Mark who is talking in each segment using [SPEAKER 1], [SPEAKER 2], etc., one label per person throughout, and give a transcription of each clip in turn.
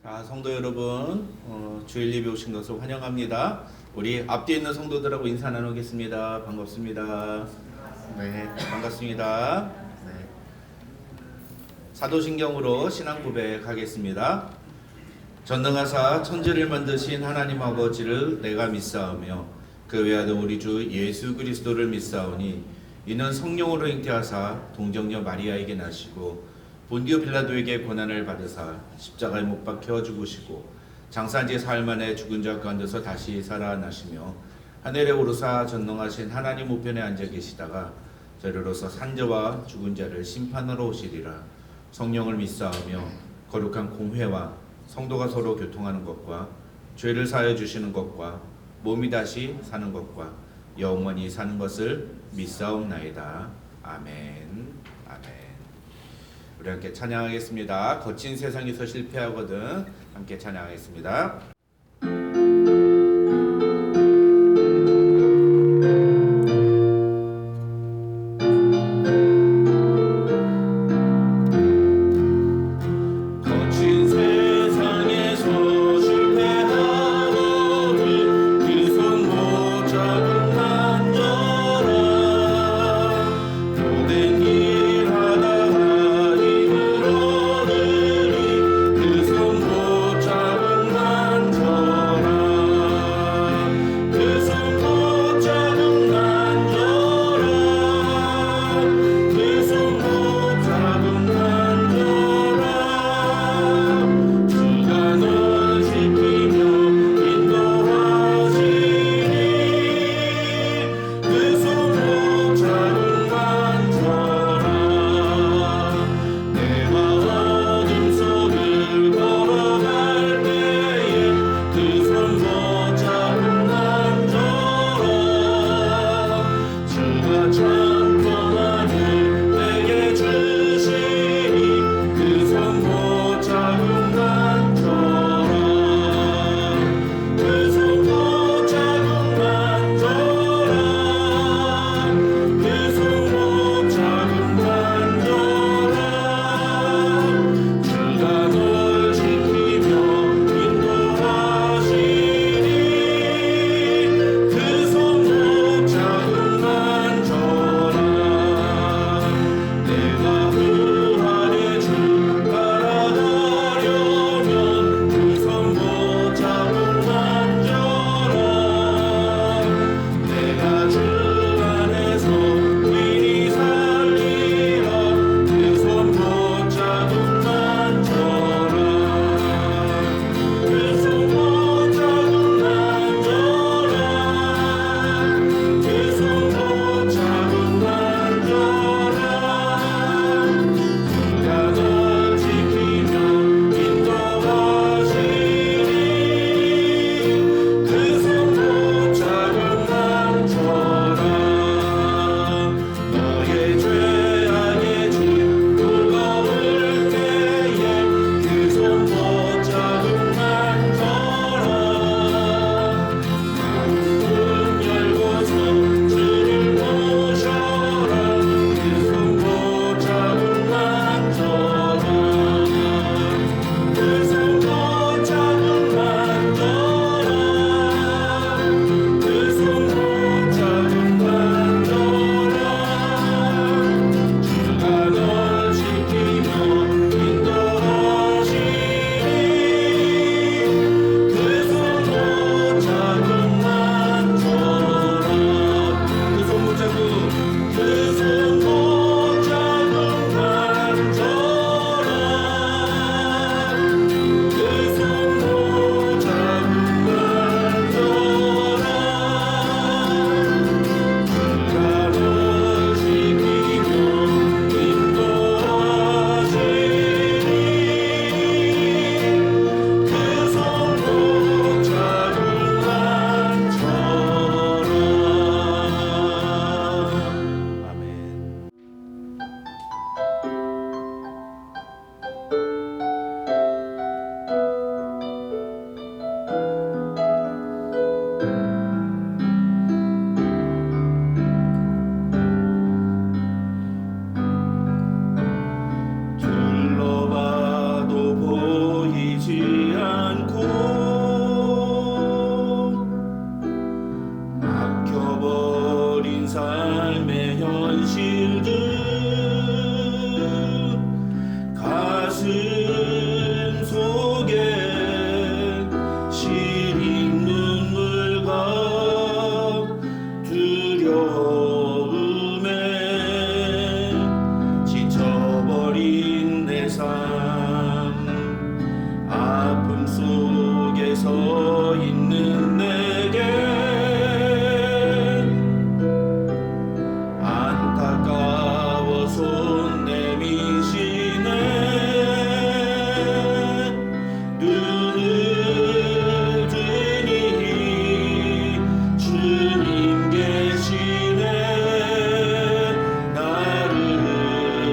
[SPEAKER 1] 자, 성도 여러분, 주일 예배 오신 것을 환영합니다. 우리 앞뒤에 있는 성도들하고 인사 나누겠습니다. 반갑습니다. 네, 반갑습니다. 네. 사도신경으로 신앙 고백하겠습니다. 전능하사 천지를 만드신 하나님 아버지를 내가 믿사오며 그 외아들 우리 주 예수 그리스도를 믿사오니 이는 성령으로 잉태하사 동정녀 마리아에게 나시고 본디오 빌라도에게 고난을 받으사 십자가에 못 박혀 죽으시고 장사한 지 사흘 만에 죽은 자 가운데서 다시 살아나시며 하늘에 오르사 전능하신 하나님 우편에 앉아 계시다가 저리로서 산자와 죽은 자를 심판하러 오시리라. 성령을 믿사오며 거룩한 공회와 성도가 서로 교통하는 것과 죄를 사하여 주시는 것과 몸이 다시 사는 것과 영원히 사는 것을 믿사옵나이다. 아멘. 아멘. 우리 함께 찬양하겠습니다. 거친 세상에서 실패하거든. 함께 찬양하겠습니다.
[SPEAKER 2] 그 손 못 잡은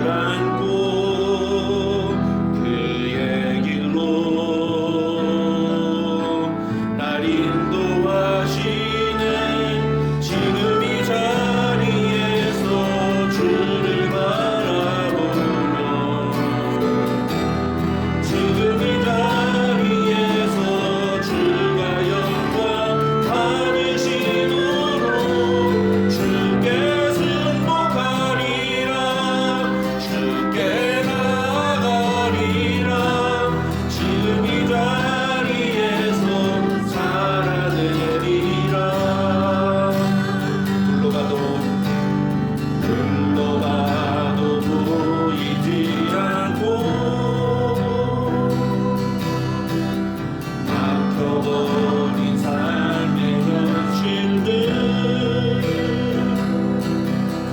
[SPEAKER 1] 안고 그의 길로 날 인도하시네. 지금 이 자리에서 주를 바라보며 지금 이 자리에서 주가 영광 받으심으로 주께 승복하리라. 주께 나아가리라. 지금 이 자리에서 살아내리라. 둘러봐도 보이지 않고 막혀버린 삶의 현실들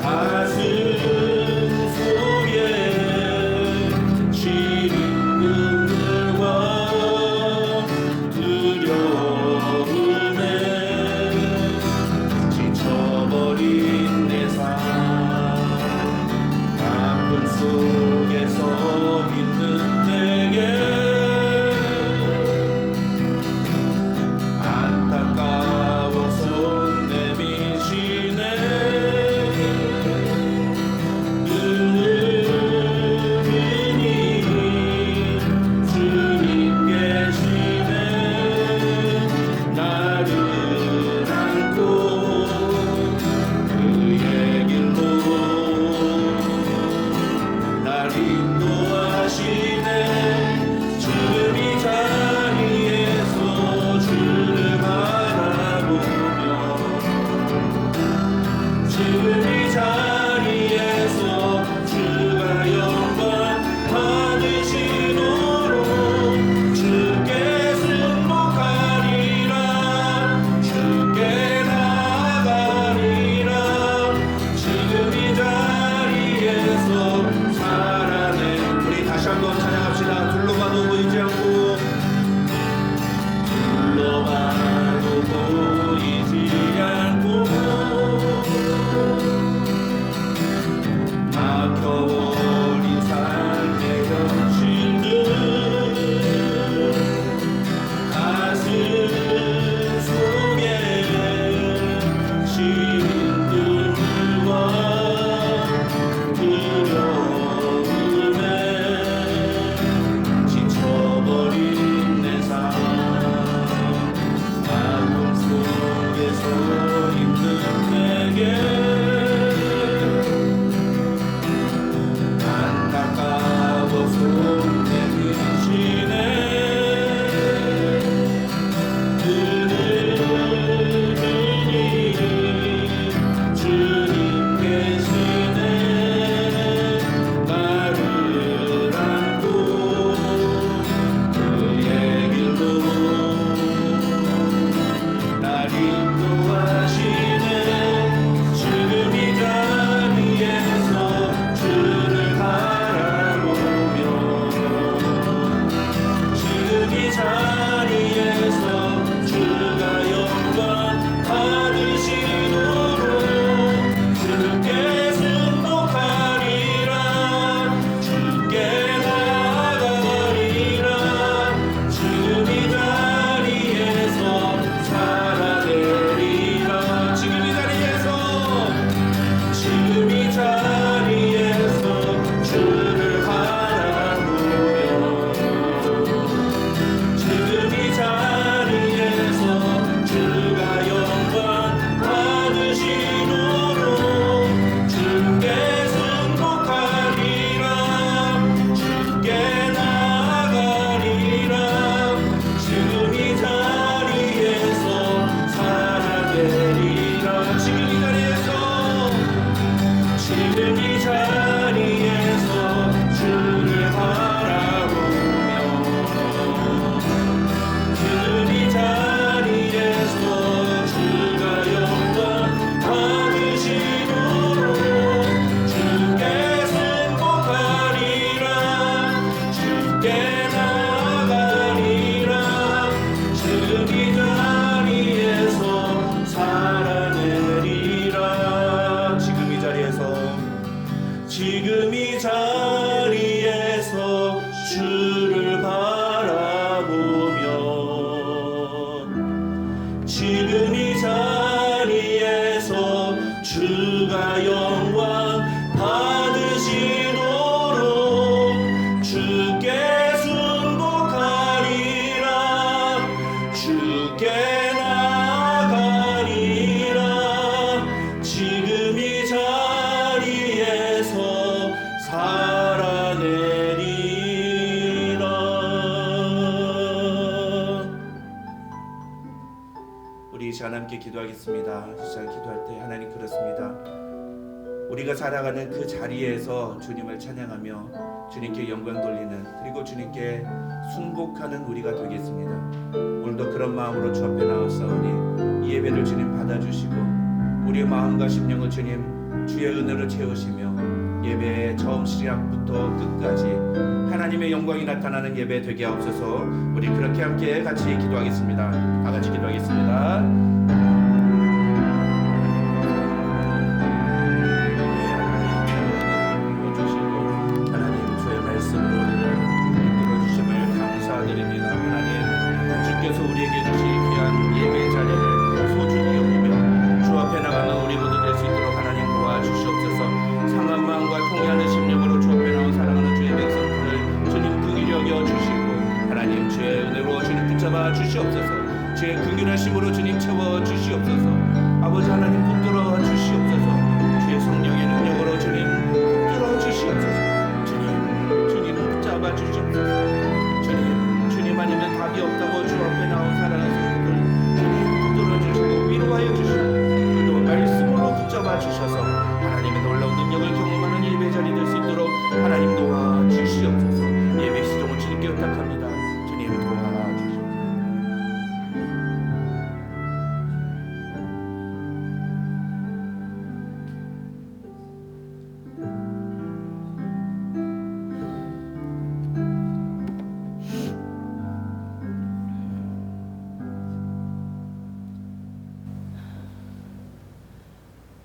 [SPEAKER 1] 가슴 속에 시린 눈물과 두려움에 지쳐버린 내 삶 아픔 속에 서 있는 내게 안타까워 손 내미시네. 은은히 주님 계시네. 나를 안고 그의 길로 날 인도하시네. 지금 이 자리에서 주를 바라보며 지금 이 자리에서 주가 영광 받으시도록 주께 승복하리라. 주께 나아가리라. 지금 이 자리에서 살아내. 우리 다시 한번 찬양합시다. 둘러봐도 보이지 않고 둘러봐도 보이지 않고 막혀버린 삶의 현실들 가슴 속에 시린 눈물과 두려움에 지쳐버린 내 삶 아픔 속에 서 있는 내게 자리에서 주를 바라보며 지금 이 자리에서 주가 영광 받으시도록 주께 순복하리라 주께 나아가리라 지금 이 자리에서 살아내리라. 우리 이 시간 함께 기도하겠습니다. 이 시간 기도할 때 하나님 그렇습니다. 우리가 살아가는 그 자리에서 주님을 찬양하며 주님께 영광 돌리는 그리고 주님께 순복하는 우리가 되겠습니다. 오늘도 그런 마음으로 주 앞에 나왔사오니 이 예배를 주님 받아주시고 우리의 마음과 심령을 주님 주의 은혜로 채우시며 예배의 처음 시작부터 끝까지 하나님의 영광이 나타나는 예배 되게 하옵소서. 우리 그렇게 함께 같이 기도하겠습니다. 다 같이 기도하겠습니다. 우리에게 주신 귀한 예배 자리를 소중히 여기며 주 앞에 나가는 우리 모두 될 수 있도록 하나님 도와주시옵소서. 상한 마음과 통회하는 심령으로 주 앞에 나온 사랑하는 주의 백성들을 주님 긍휼히 여겨 주시고 하나님 주의 은혜로 주님 붙잡아 주시옵소서. 주의 긍휼하심으로 주님 채워 주시옵소서. 아버지 하나님 붙들어 주시옵소서. 주의 성령의 능력으로 주님 붙들어 주시옵소서. 주님 붙잡아 주시옵소서. 주님 아니면 답이 없다고 주 앞에 나온 사랑하는 성도들 주님 붙들어 주시고 위로하여 주시고 또 말씀으로 붙잡아 주셔서 하나님의 놀라운 능력을 경험하는 예배 자리 될 수 있도록 하나님 도와주시옵소서. 예배 시종을 주님께 부탁합니다. 주님 도와주시옵소서.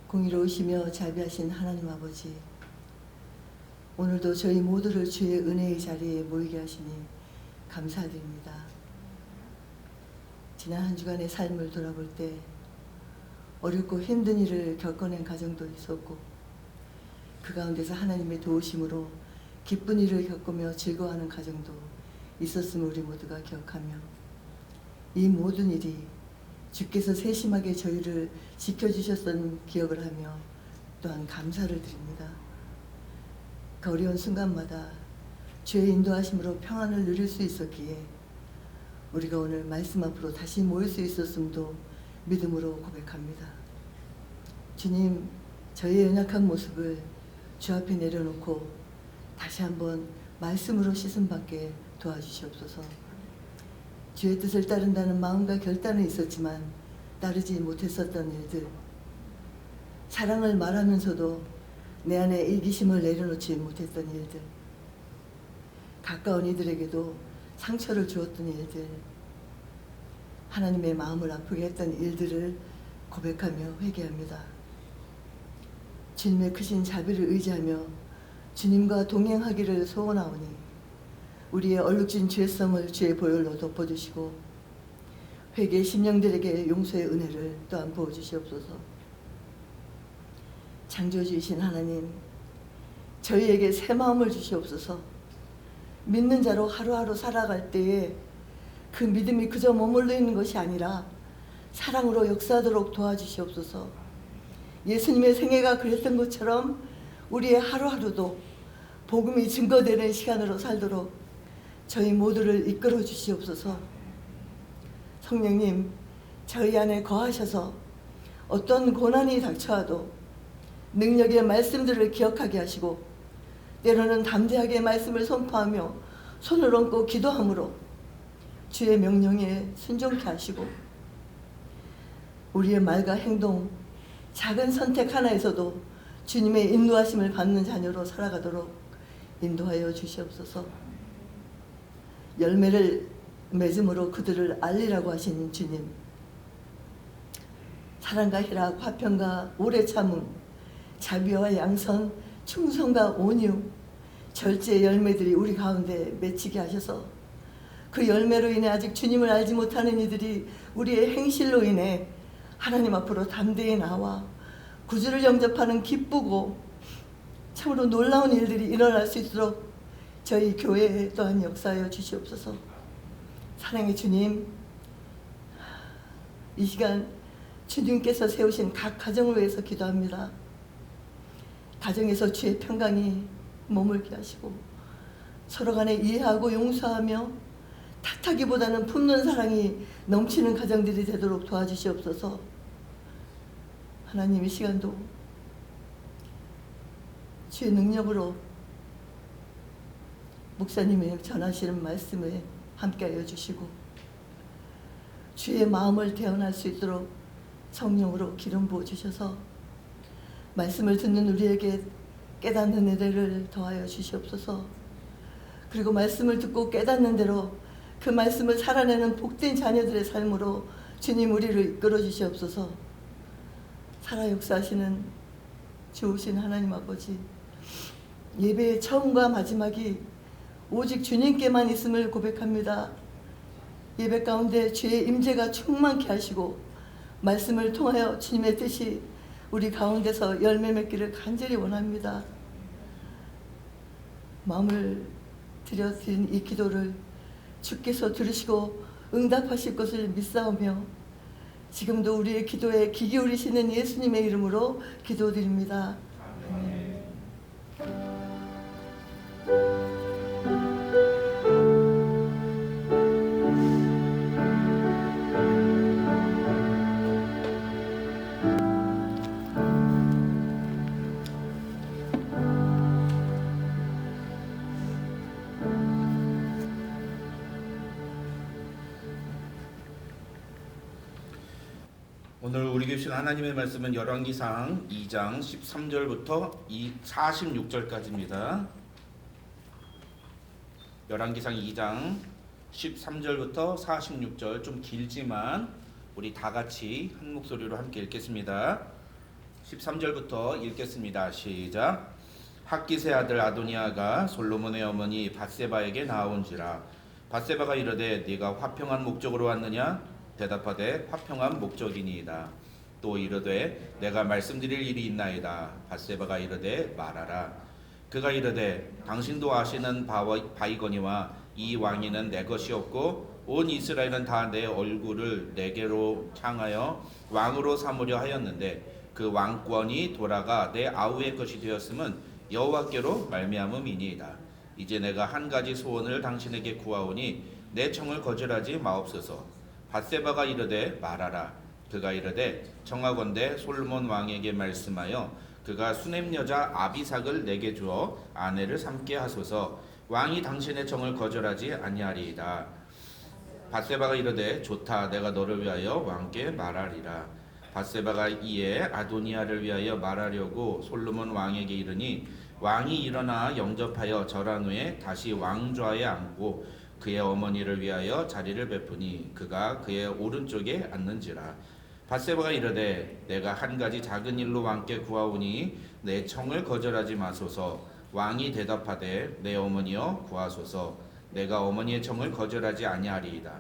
[SPEAKER 2] 공의로우시며 자비하신 하나님 아버지, 오늘도 저희 모두를 주의 은혜의 자리에 모이게 하시니 감사드립니다. 지난 한 주간의 삶을 돌아볼 때 어렵고 힘든 일을 겪어낸 가정도 있었고 그 가운데서 하나님의 도우심으로 기쁜 일을 겪으며 즐거워하는 가정도 있었음을 우리 모두가 기억하며 이 모든 일이 주께서 세심하게 저희를 지켜주셨던 기억을 하며 또한 감사를 드립니다. 그 어려운 순간마다 주의 인도하심으로 평안을 누릴 수 있었기에 우리가 오늘 말씀 앞으로 다시 모일 수 있었음도 믿음으로 고백합니다. 주님, 저희의 연약한 모습을 주 앞에 내려놓고 다시 한번 말씀으로 씻음받게 도와주시옵소서. 주의 뜻을 따른다는 마음과 결단은 있었지만 따르지 못했었던 일들, 사랑을 말하면서도 내 안에 이기심을 내려놓지 못했던 일들, 가까운 이들에게도 상처를 주었던 일들, 하나님의 마음을 아프게 했던 일들을 고백하며 회개합니다. 주님의 크신 자비를 의지하며 주님과 동행하기를 소원하오니 우리의 얼룩진 죄성을 주의 보혈로 덮어주시고 회개 심령들에게 용서의 은혜를 또한 부어주시옵소서. 창조주이신 하나님, 저희에게 새 마음을 주시옵소서. 믿는 자로 하루하루 살아갈 때에 그 믿음이 그저 머물러 있는 것이 아니라 사랑으로 역사하도록 도와주시옵소서. 예수님의 생애가 그랬던 것처럼 우리의 하루하루도 복음이 증거되는 시간으로 살도록 저희 모두를 이끌어 주시옵소서. 성령님, 저희 안에 거하셔서 어떤 고난이 닥쳐와도 능력의 말씀들을 기억하게 하시고 때로는 담대하게 말씀을 선포하며 손을 얹고 기도함으로 주의 명령에 순종케 하시고 우리의 말과 행동, 작은 선택 하나에서도 주님의 인도하심을 받는 자녀로 살아가도록 인도하여 주시옵소서. 열매를 맺음으로 그들을 알리라고 하신 주님, 사랑과 희락, 화평과 오래 참음, 자비와 양선, 충성과 온유, 절제의 열매들이 우리 가운데 맺히게 하셔서 그 열매로 인해 아직 주님을 알지 못하는 이들이 우리의 행실로 인해 하나님 앞으로 담대히 나와 구주를 영접하는 기쁘고 참으로 놀라운 일들이 일어날 수 있도록 저희 교회에 또한 역사하여 주시옵소서. 사랑의 주님, 이 시간 주님께서 세우신 각 가정을 위해서 기도합니다. 가정에서 주의 평강이 머물게 하시고 서로 간에 이해하고 용서하며 탓하기보다는 품는 사랑이 넘치는 가정들이 되도록 도와주시옵소서. 하나님, 이 시간도 주의 능력으로 목사님의 전하시는 말씀에 함께하여 주시고 주의 마음을 대언할 수 있도록 성령으로 기름 부어주셔서 말씀을 듣는 우리에게 깨닫는 은혜를 더하여 주시옵소서. 그리고 말씀을 듣고 깨닫는 대로 그 말씀을 살아내는 복된 자녀들의 삶으로 주님 우리를 이끌어 주시옵소서. 살아 역사하시는 좋으신 하나님 아버지, 예배의 처음과 마지막이 오직 주님께만 있음을 고백합니다. 예배 가운데 주의 임재가 충만케 하시고 말씀을 통하여 주님의 뜻이 우리 가운데서 열매 맺기를 간절히 원합니다. 마음을 들여드린 이 기도를 주께서 들으시고 응답하실 것을 믿사오며 지금도 우리의 기도에 귀 기울이시는 예수님의 이름으로 기도드립니다. 아멘.
[SPEAKER 1] 오늘 우리 교실 하나님의 말씀은 열왕기상 2장 13절부터 46절까지입니다. 열왕기상 2장 13절부터 46절, 좀 길지만 우리 다 같이 한 목소리로 함께 읽겠습니다. 13절부터 읽겠습니다. 시작. 학기세 아들 아도니아가 솔로몬의 어머니 밧세바에게 나온지라. 밧세바가 이르되 네가 화평한 목적으로 왔느냐? 대답하되 화평한 목적이니이다. 또 이르되 내가 말씀드릴 일이 있나이다. 밧세바가 이르되 말하라. 그가 이르되 당신도 아시는 바이거니와 이 왕위는 내 것이었고 온 이스라엘은 다 내 얼굴을 내게로 향하여 왕으로 삼으려 하였는데 그 왕권이 돌아가 내 아우의 것이 되었음은 여호와께로 말미암음이니이다. 이제 내가 한 가지 소원을 당신에게 구하오니 내 청을 거절하지 마옵소서. 밧세바가 이르되 말하라. 그가 이르되 청하건대 솔로몬 왕에게 말씀하여 그가 수넴 여자 아비삭을 내게 주어 아내를 삼게 하소서. 왕이 당신의 청을 거절하지 아니하리이다. 밧세바가 이르되 좋다. 내가 너를 위하여 왕께 말하리라. 밧세바가 이에 아도니아를 위하여 말하려고 솔로몬 왕에게 이르니 왕이 일어나 영접하여 절한 후에 다시 왕좌에 앉고 그의 어머니를 위하여 자리를 베푸니 그가 그의 오른쪽에 앉는지라. 밧세바가 이르되 내가 한 가지 작은 일로 왕께 구하오니 내 청을 거절하지 마소서. 왕이 대답하되 내 어머니여 구하소서. 내가 어머니의 청을 거절하지 아니하리이다.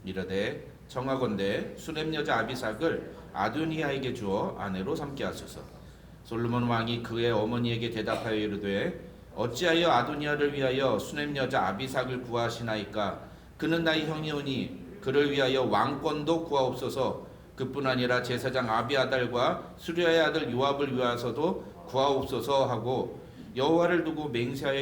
[SPEAKER 1] 이르되 청하건대 수넴 여자 아비삭을 아도니아에게 주어 아내로 삼게 하소서. 솔로몬 왕이 그의 어머니에게 대답하여 이르되 어찌하여 아도니아를 위하여 수넴 여자 아비삭을 구하시나이까? 그는 나의 형이오니 그를 위하여 왕권도 구하옵소서. 그뿐 아니라 제사장 아비아달과 수리아의 아들 요압을 위하여서도 구하옵소서 하고 여호와를 두고 맹세하여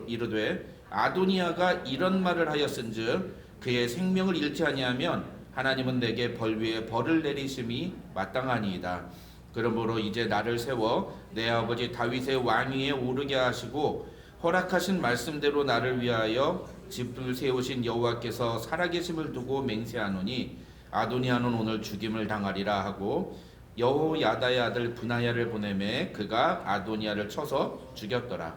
[SPEAKER 1] 이르되 아도니아가 이런 말을 하였은즉 그의 생명을 잃지 아니하면 하나님은 내게 벌 위에 벌을 내리심이 마땅하니이다. 그러므로 이제 나를 세워 내 아버지 다윗의 왕위에 오르게 하시고 허락하신 말씀대로 나를 위하여 집을 세우신 여호와께서 살아계심을 두고 맹세하노니 아도니아는 오늘 죽임을 당하리라 하고 여호야다의 아들 브나야를 보내매 그가 아도니아를 쳐서 죽였더라.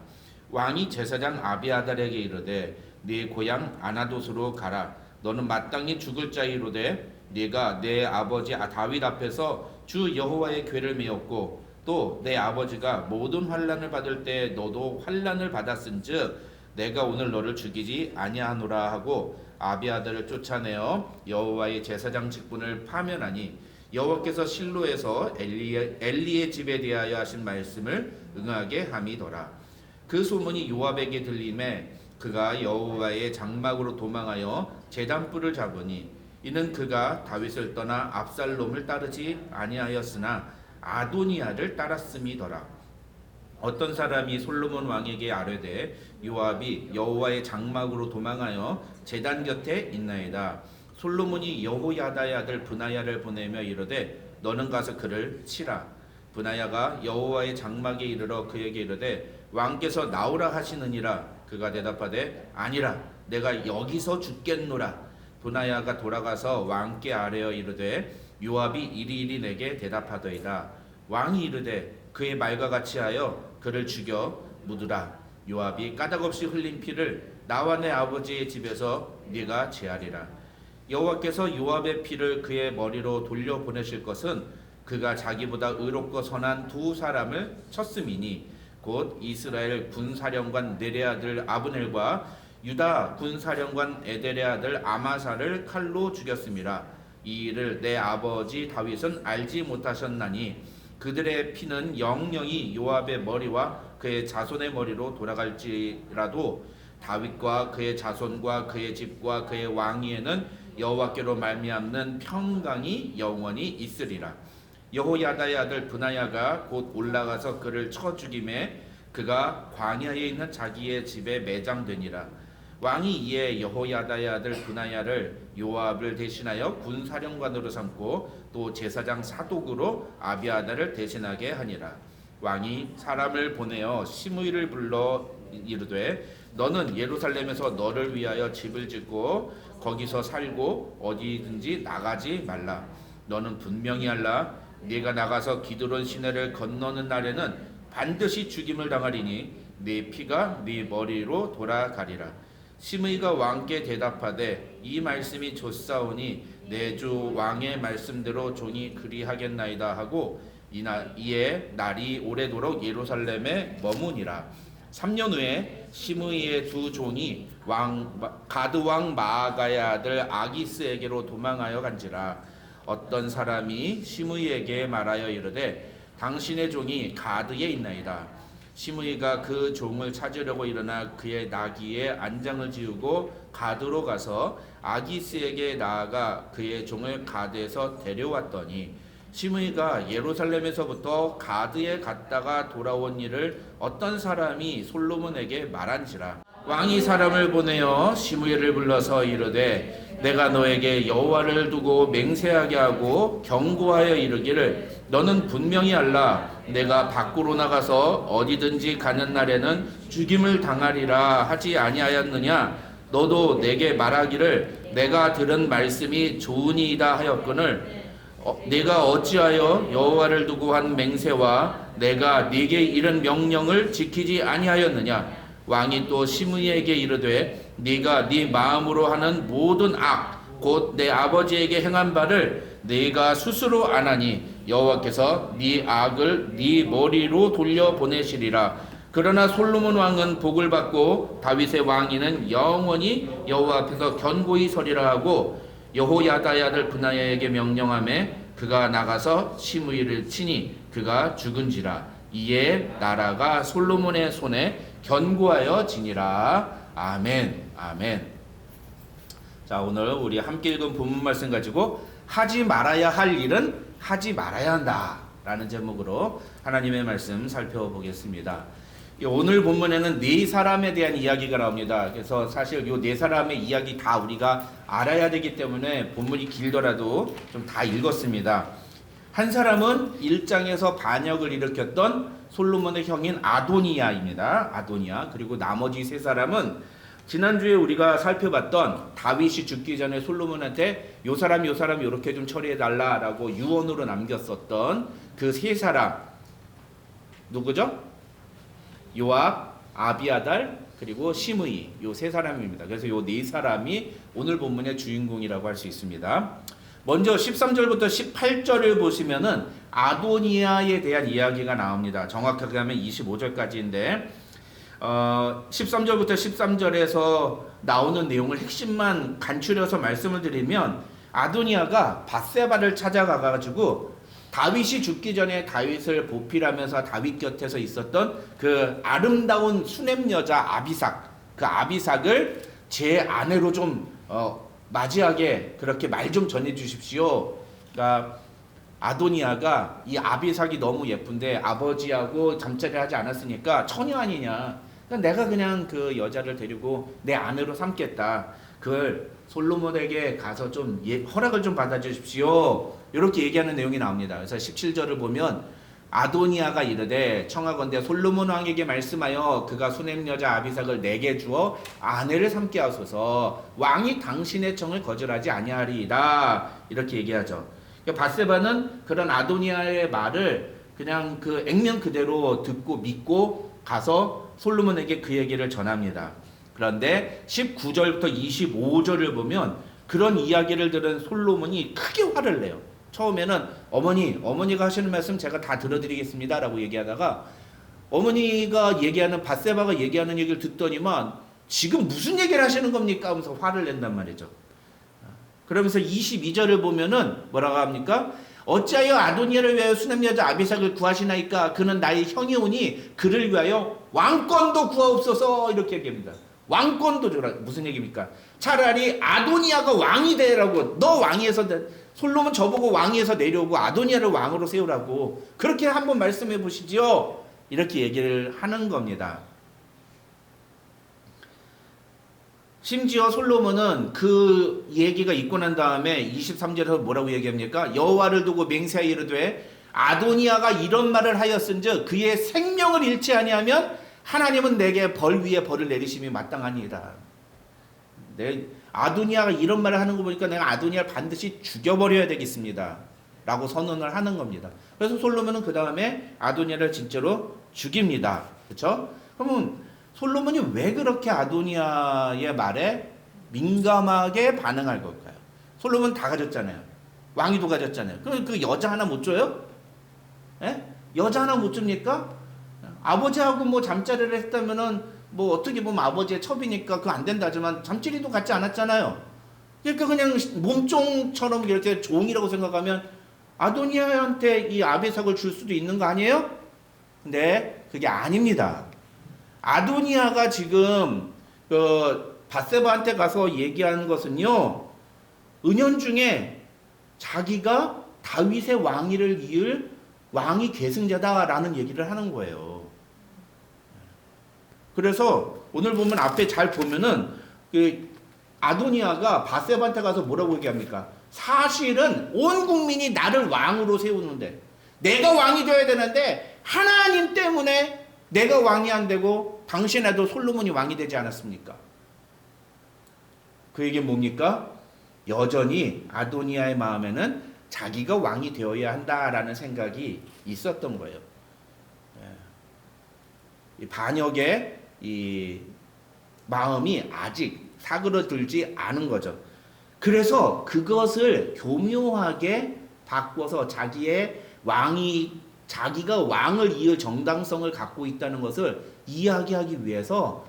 [SPEAKER 1] 왕이 제사장 아비아달에게 이르되 네 고향 아나돗으로 가라. 너는 마땅히 죽을 자이로되 네가 내 아버지 다윗 앞에서 주 여호와의 궤를 메었고 또 내 아버지가 모든 환난을 받을 때 너도 환난을 받았은즉 내가 오늘 너를 죽이지 아니하노라 하고 아비아들을 쫓아내어 여호와의 제사장 직분을 파면하니 여호와께서 실로에서 엘리의 집에 대하여 하신 말씀을 응하게 함이더라. 그 소문이 요압에게 들림에 그가 여호와의 장막으로 도망하여 제단불을 잡으니 이는 그가 다윗을 떠나 압살롬을 따르지 아니하였으나 아도니아를 따랐음이더라. 어떤 사람이 솔로몬 왕에게 아뢰되 요압이 여호와의 장막으로 도망하여 제단 곁에 있나이다. 솔로몬이 여호야다의 아들 브나야를 보내며 이르되 너는 가서 그를 치라. 브나야가 여호와의 장막에 이르러 그에게 이르되 왕께서 나오라 하시느니라. 그가 대답하되 아니라 내가 여기서 죽겠노라. 브나야가 돌아가서 왕께 아뢰어 이르되 요압이 이리이리 내게 대답하더이다. 왕이 이르되 그의 말과 같이 하여 그를 죽여 묻으라. 요압이 까닭없이 흘린 피를 나와 내 아버지의 집에서 네가 제하리라. 여호와께서 요압의 피를 그의 머리로 돌려보내실 것은 그가 자기보다 의롭고 선한 두 사람을 쳤음이니 곧 이스라엘 군사령관 넬의 아들 아브넬과 유다 군사령관 에델의 아들 아마사를 칼로 죽였음이라. 이 일을 내 아버지 다윗은 알지 못하셨나니 그들의 피는 영영이 요압의 머리와 그의 자손의 머리로 돌아갈지라도 다윗과 그의 자손과 그의 집과 그의 왕위에는 여호와께로 말미암는 평강이 영원히 있으리라. 여호야다의 아들 브나야가 곧 올라가서 그를 쳐 죽임에 그가 광야에 있는 자기의 집에 매장되니라. 왕이 이에 여호야다의 아들 브나야를 요압을 대신하여 군사령관으로 삼고 또 제사장 사독으로 아비아다를 대신하게 하니라. 왕이 사람을 보내어 시므이를 불러 이르되 너는 예루살렘에서 너를 위하여 집을 짓고 거기서 살고 어디든지 나가지 말라. 너는 분명히 알라. 네가 나가서 기드론 시내를 건너는 날에는 반드시 죽임을 당하리니 네 피가 네 머리로 돌아가리라. 시므이가 왕께 대답하되 이 말씀이 좋사오니 내 주 왕의 말씀대로 종이 그리하겠나이다 하고 이에 날이 오래도록 예루살렘에 머무니라. 3년 후에 시므이의 두 종이 가드 왕 마아가의 아들 아기스에게로 도망하여 간지라. 어떤 사람이 시므이에게 말하여 이르되 당신의 종이 가드에 있나이다. 시므이가 그 종을 찾으려고 일어나 그의 나귀에 안장을 지우고 가드로 가서 아기스에게 나아가 그의 종을 가드에서 데려왔더니 시므이가 예루살렘에서부터 가드에 갔다가 돌아온 일을 어떤 사람이 솔로몬에게 말한지라. 왕이 사람을 보내어 시므이를 불러서 이르되 내가 너에게 여호와를 두고 맹세하게 하고 경고하여 이르기를 너는 분명히 알라. 내가 밖으로 나가서 어디든지 가는 날에는 죽임을 당하리라 하지 아니하였느냐. 너도 내게 말하기를 내가 들은 말씀이 좋으니이다 하였거늘 내가 어찌하여 여호와를 두고 한 맹세와 내가 네게 이른 명령을 지키지 아니하였느냐. 왕이 또 시므이에게 이르되 네가 네 마음으로 하는 모든 악 곧 내 아버지에게 행한 바를 네가 스스로 안하니 여호와께서 네 악을 네 머리로 돌려 보내시리라. 그러나 솔로몬 왕은 복을 받고 다윗의 왕위는 영원히 여호와 앞에서 견고히 서리라 하고 여호야다의 아들 브나야에게 명령하매 그가 나가서 시므이를 치니 그가 죽은지라. 이에 나라가 솔로몬의 손에 견고하여 지니라. 아멘. 아멘. 자, 오늘 우리 함께 읽은 본문 말씀 가지고 하지 말아야 할 일은 하지 말아야 한다 라는 제목으로 하나님의 말씀 살펴보겠습니다. 오늘 본문에는 네 사람에 대한 이야기가 나옵니다. 그래서 사실 이 네 사람의 이야기 다 우리가 알아야 되기 때문에 본문이 길더라도 좀 다 읽었습니다. 한 사람은 1장에서 반역을 일으켰던 솔로몬의 형인 아도니아입니다. 아도니아. 그리고 나머지 세 사람은 지난주에 우리가 살펴봤던 다윗이 죽기 전에 솔로몬한테 요 사람 이렇게 좀 처리해달라라고 유언으로 남겼었던 그 세 사람 누구죠? 요압, 아비아달, 그리고 시므이 요 세 사람입니다. 그래서 요 네 사람이 오늘 본문의 주인공이라고 할 수 있습니다. 먼저 13절부터 18절을 보시면은 아도니아에 대한 이야기가 나옵니다. 정확하게 하면 25절까지인데 13절부터 13절에서 나오는 내용을 핵심만 간추려서 말씀을 드리면 아도니아가 밧세바를 찾아가가지고 다윗이 죽기 전에 다윗을 보필하면서 다윗 곁에서 있었던 그 아름다운 수냄 여자 아비삭, 그 아비삭을 제 아내로 좀 맞이하게 그렇게 말 좀 전해 주십시오. 그러니까 아도니아가 이 아비삭이 너무 예쁜데 아버지하고 잠자리 하지 않았으니까 처녀 아니냐. 그러니까 내가 그냥 그 여자를 데리고 내 아내로 삼겠다. 그걸 솔로몬에게 가서 좀 허락을 좀 받아 주십시오. 이렇게 얘기하는 내용이 나옵니다. 그래서 17절을 보면 아도니아가 이르되 청하건대 솔로몬 왕에게 말씀하여 그가 수냄 여자 아비삭을 내게 주어 아내를 삼게 하소서. 왕이 당신의 청을 거절하지 아니하리이다. 이렇게 얘기하죠. 그러니까 밧세바는 그런 아도니아의 말을 그냥 그 액면 그대로 듣고 믿고 가서 솔로몬에게 그 얘기를 전합니다. 그런데 19절부터 25절을 보면 그런 이야기를 들은 솔로몬이 크게 화를 내요. 처음에는 어머니가 하시는 말씀 제가 다 들어드리겠습니다 라고 얘기하다가 어머니가 얘기하는 밧세바가 얘기하는 얘기를 듣더니만 지금 무슨 얘기를 하시는 겁니까 하면서 화를 낸단 말이죠. 그러면서 22절을 보면은 뭐라고 합니까? 어찌하여 아도니아를 위하여 수냄 여자 아비삭을 구하시나이까? 그는 나의 형이오니 그를 위하여 왕권도 구하옵소서. 이렇게 얘기합니다. 왕권도 주라. 무슨 얘기입니까? 차라리 아도니아가 왕이 되라고. 너 왕위에서 솔로몬 저보고 왕위에서 내려오고 아도니아를 왕으로 세우라고. 그렇게 한번 말씀해 보시지요. 이렇게 얘기를 하는 겁니다. 심지어 솔로몬은 그 얘기가 있고 난 다음에 23절에서 뭐라고 얘기합니까? 여호와를 두고 맹세하여 이르되 아도니아가 이런 말을 하였은즉 그의 생명을 잃지 아니하면 하나님은 내게 벌 위에 벌을 내리심이 마땅하니이다. 아도니아가 이런 말을 하는 거 보니까 내가 아도니아를 반드시 죽여버려야 되겠습니다 라고 선언을 하는 겁니다. 그래서 솔로몬은 그 다음에 아도니아를 진짜로 죽입니다. 그렇죠? 그러면 솔로몬이 왜 그렇게 아도니아의 말에 민감하게 반응할 걸까요? 솔로몬 다 가졌잖아요. 왕위도 가졌잖아요. 그럼 그 여자 하나 못 줘요? 예? 여자 하나 못 줍니까? 아버지하고 뭐 잠자리를 했다면은 뭐 어떻게 보면 아버지의 첩이니까 그거 안 된다 하지만 잠자리도 갖지 않았잖아요. 그러니까 그냥 몸종처럼 이렇게 종이라고 생각하면 아도니아한테 이 아비삭을 줄 수도 있는 거 아니에요? 근데 그게 아닙니다. 아도니아가 지금 그 밧세바한테 가서 얘기하는 것은요, 은연중에 자기가 다윗의 왕위를 이을 왕이 계승자다라는 얘기를 하는 거예요. 그래서 오늘 보면 앞에 잘 보면은 그 아도니아가 밧세바한테 가서 뭐라고 얘기합니까? 사실은 온 국민이 나를 왕으로 세우는데 내가 왕이 되어야 되는데 하나님 때문에 내가 왕이 안 되고 당신에도 솔로몬이 왕이 되지 않았습니까? 그 얘기 뭡니까? 여전히 아도니아의 마음에는 자기가 왕이 되어야 한다라는 생각이 있었던 거예요. 이 반역의 이 마음이 아직 사그러들지 않은 거죠. 그래서 그것을 교묘하게 바꿔서 자기가 왕을 이을 정당성을 갖고 있다는 것을 이야기하기 위해서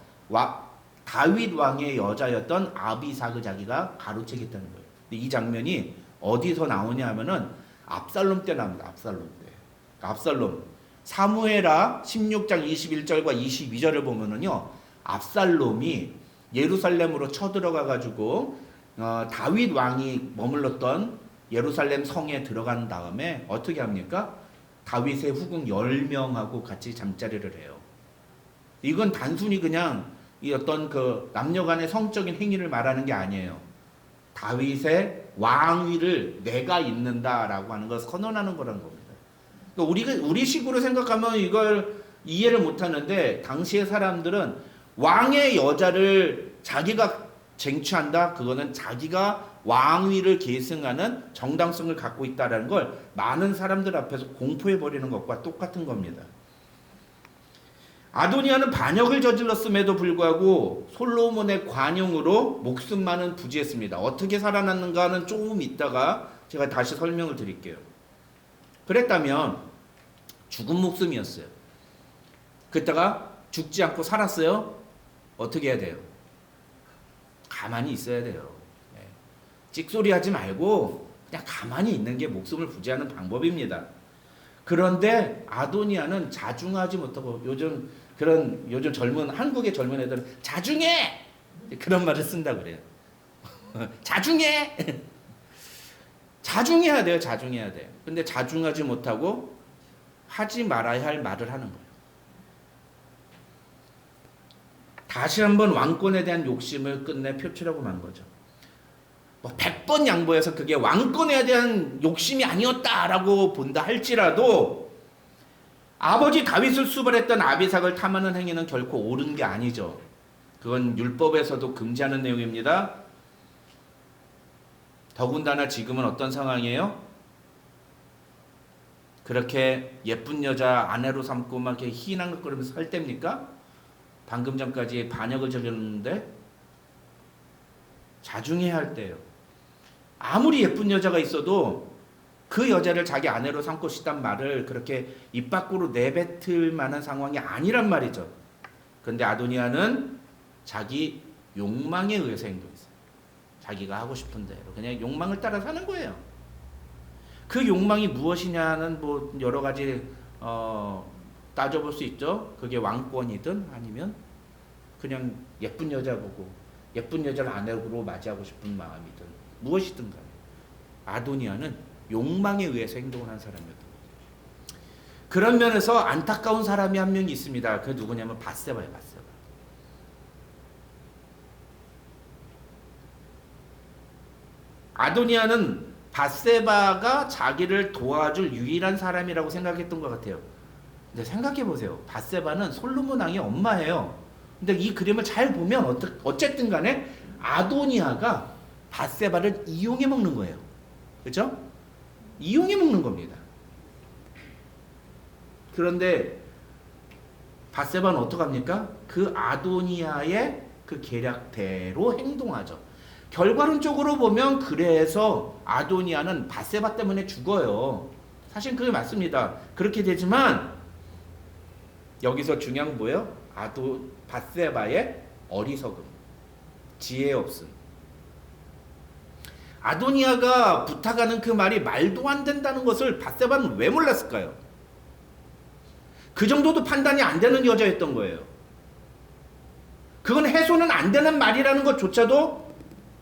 [SPEAKER 1] 다윗 왕의 여자였던 아비삭을 자기가 가로채겠다는 거예요. 이 장면이 어디서 나오냐 하면은 압살롬 때 나옵니다. 압살롬 때. 압살롬. 사무엘하 16장 21절과 22절을 보면은요, 압살롬이 예루살렘으로 쳐들어가 가지고 다윗 왕이 머물렀던 예루살렘 성에 들어간 다음에 어떻게 합니까? 다윗의 후궁 10명하고 같이 잠자리를 해요. 이건 단순히 그냥 이 어떤 그 남녀 간의 성적인 행위를 말하는 게 아니에요. 다윗의 왕위를 내가 잇는다라고 하는 것을 선언하는 거라는 겁니다. 그러니까 우리 식으로 생각하면 이걸 이해를 못 하는데 당시의 사람들은 왕의 여자를 자기가 쟁취한다? 그거는 자기가 왕위를 계승하는 정당성을 갖고 있다는 걸 많은 사람들 앞에서 공포해버리는 것과 똑같은 겁니다. 아도니아는 반역을 저질렀음에도 불구하고 솔로몬의 관용으로 목숨만은 부지했습니다. 어떻게 살아났는가는 조금 있다가
[SPEAKER 3] 제가 다시 설명을 드릴게요. 그랬다면 죽은 목숨이었어요. 그때가 죽지 않고 살았어요. 어떻게 해야 돼요? 가만히 있어야 돼요. 찍소리 하지 말고 그냥 가만히 있는 게 목숨을 부지하는 방법입니다. 그런데 아도니아는 자중하지 못하고 요즘 젊은 한국의 젊은 애들은 자중해 그런 말을 쓴다 그래요. 자중해 자중해야 돼요. 자중해야 돼요. 근데 자중하지 못하고 하지 말아야 할 말을 하는 거예요. 다시 한번 왕권에 대한 욕심을 끝내 표출하고 만 거죠. 뭐 100번 양보해서 그게 왕권에 대한 욕심이 아니었다라고 본다 할지라도 아버지 다윗을 수발했던 아비삭을 탐하는 행위는 결코 옳은 게 아니죠. 그건 율법에서도 금지하는 내용입니다. 더군다나 지금은 어떤 상황이에요? 그렇게 예쁜 여자 아내로 삼고 막 이렇게 희난거리면서 살 때입니까? 방금 전까지 반역을 저질렀는데 자중해야 할 때예요. 아무리 예쁜 여자가 있어도 그 여자를 자기 아내로 삼고 싶단 말을 그렇게 입 밖으로 내뱉을 만한 상황이 아니란 말이죠. 그런데 아도니아는 자기 욕망에 의해서 행동했어요. 자기가 하고 싶은 대로 그냥 욕망을 따라 사는 거예요. 그 욕망이 무엇이냐는 뭐 여러 가지 따져볼 수 있죠. 그게 왕권이든 아니면 그냥 예쁜 여자 보고 예쁜 여자를 아내로 맞이하고 싶은 마음이든 무엇이든 간에 아도니아는 욕망에 의해서 행동을 한 사람이었던 거죠. 그런 면에서 안타까운 사람이 한 명 있습니다. 그 누구냐면 밧세바예요. 밧세바. 아도니아는 밧세바가 자기를 도와줄 유일한 사람이라고 생각했던 것 같아요. 근데 생각해 보세요. 밧세바는 솔로몬 왕의 엄마예요. 근데 이 그림을 잘 보면 어쨌든 간에 아도니아가 밧세바를 이용해 먹는 거예요. 그렇죠? 이용해 먹는 겁니다. 그런데 밧세바는 어떡합니까? 그 아도니아의 그 계략대로 행동하죠. 결과론적으로 보면 그래서 아도니아는 밧세바 때문에 죽어요. 사실 그게 맞습니다. 그렇게 되지만 여기서 중요한 건 뭐예요? 밧세바의 어리석음, 지혜 없음. 아도니아가 부탁하는 그 말이 말도 안 된다는 것을 밧세바는 왜 몰랐을까요? 그 정도도 판단이 안 되는 여자였던 거예요. 그건 해소는 안 되는 말이라는 것조차도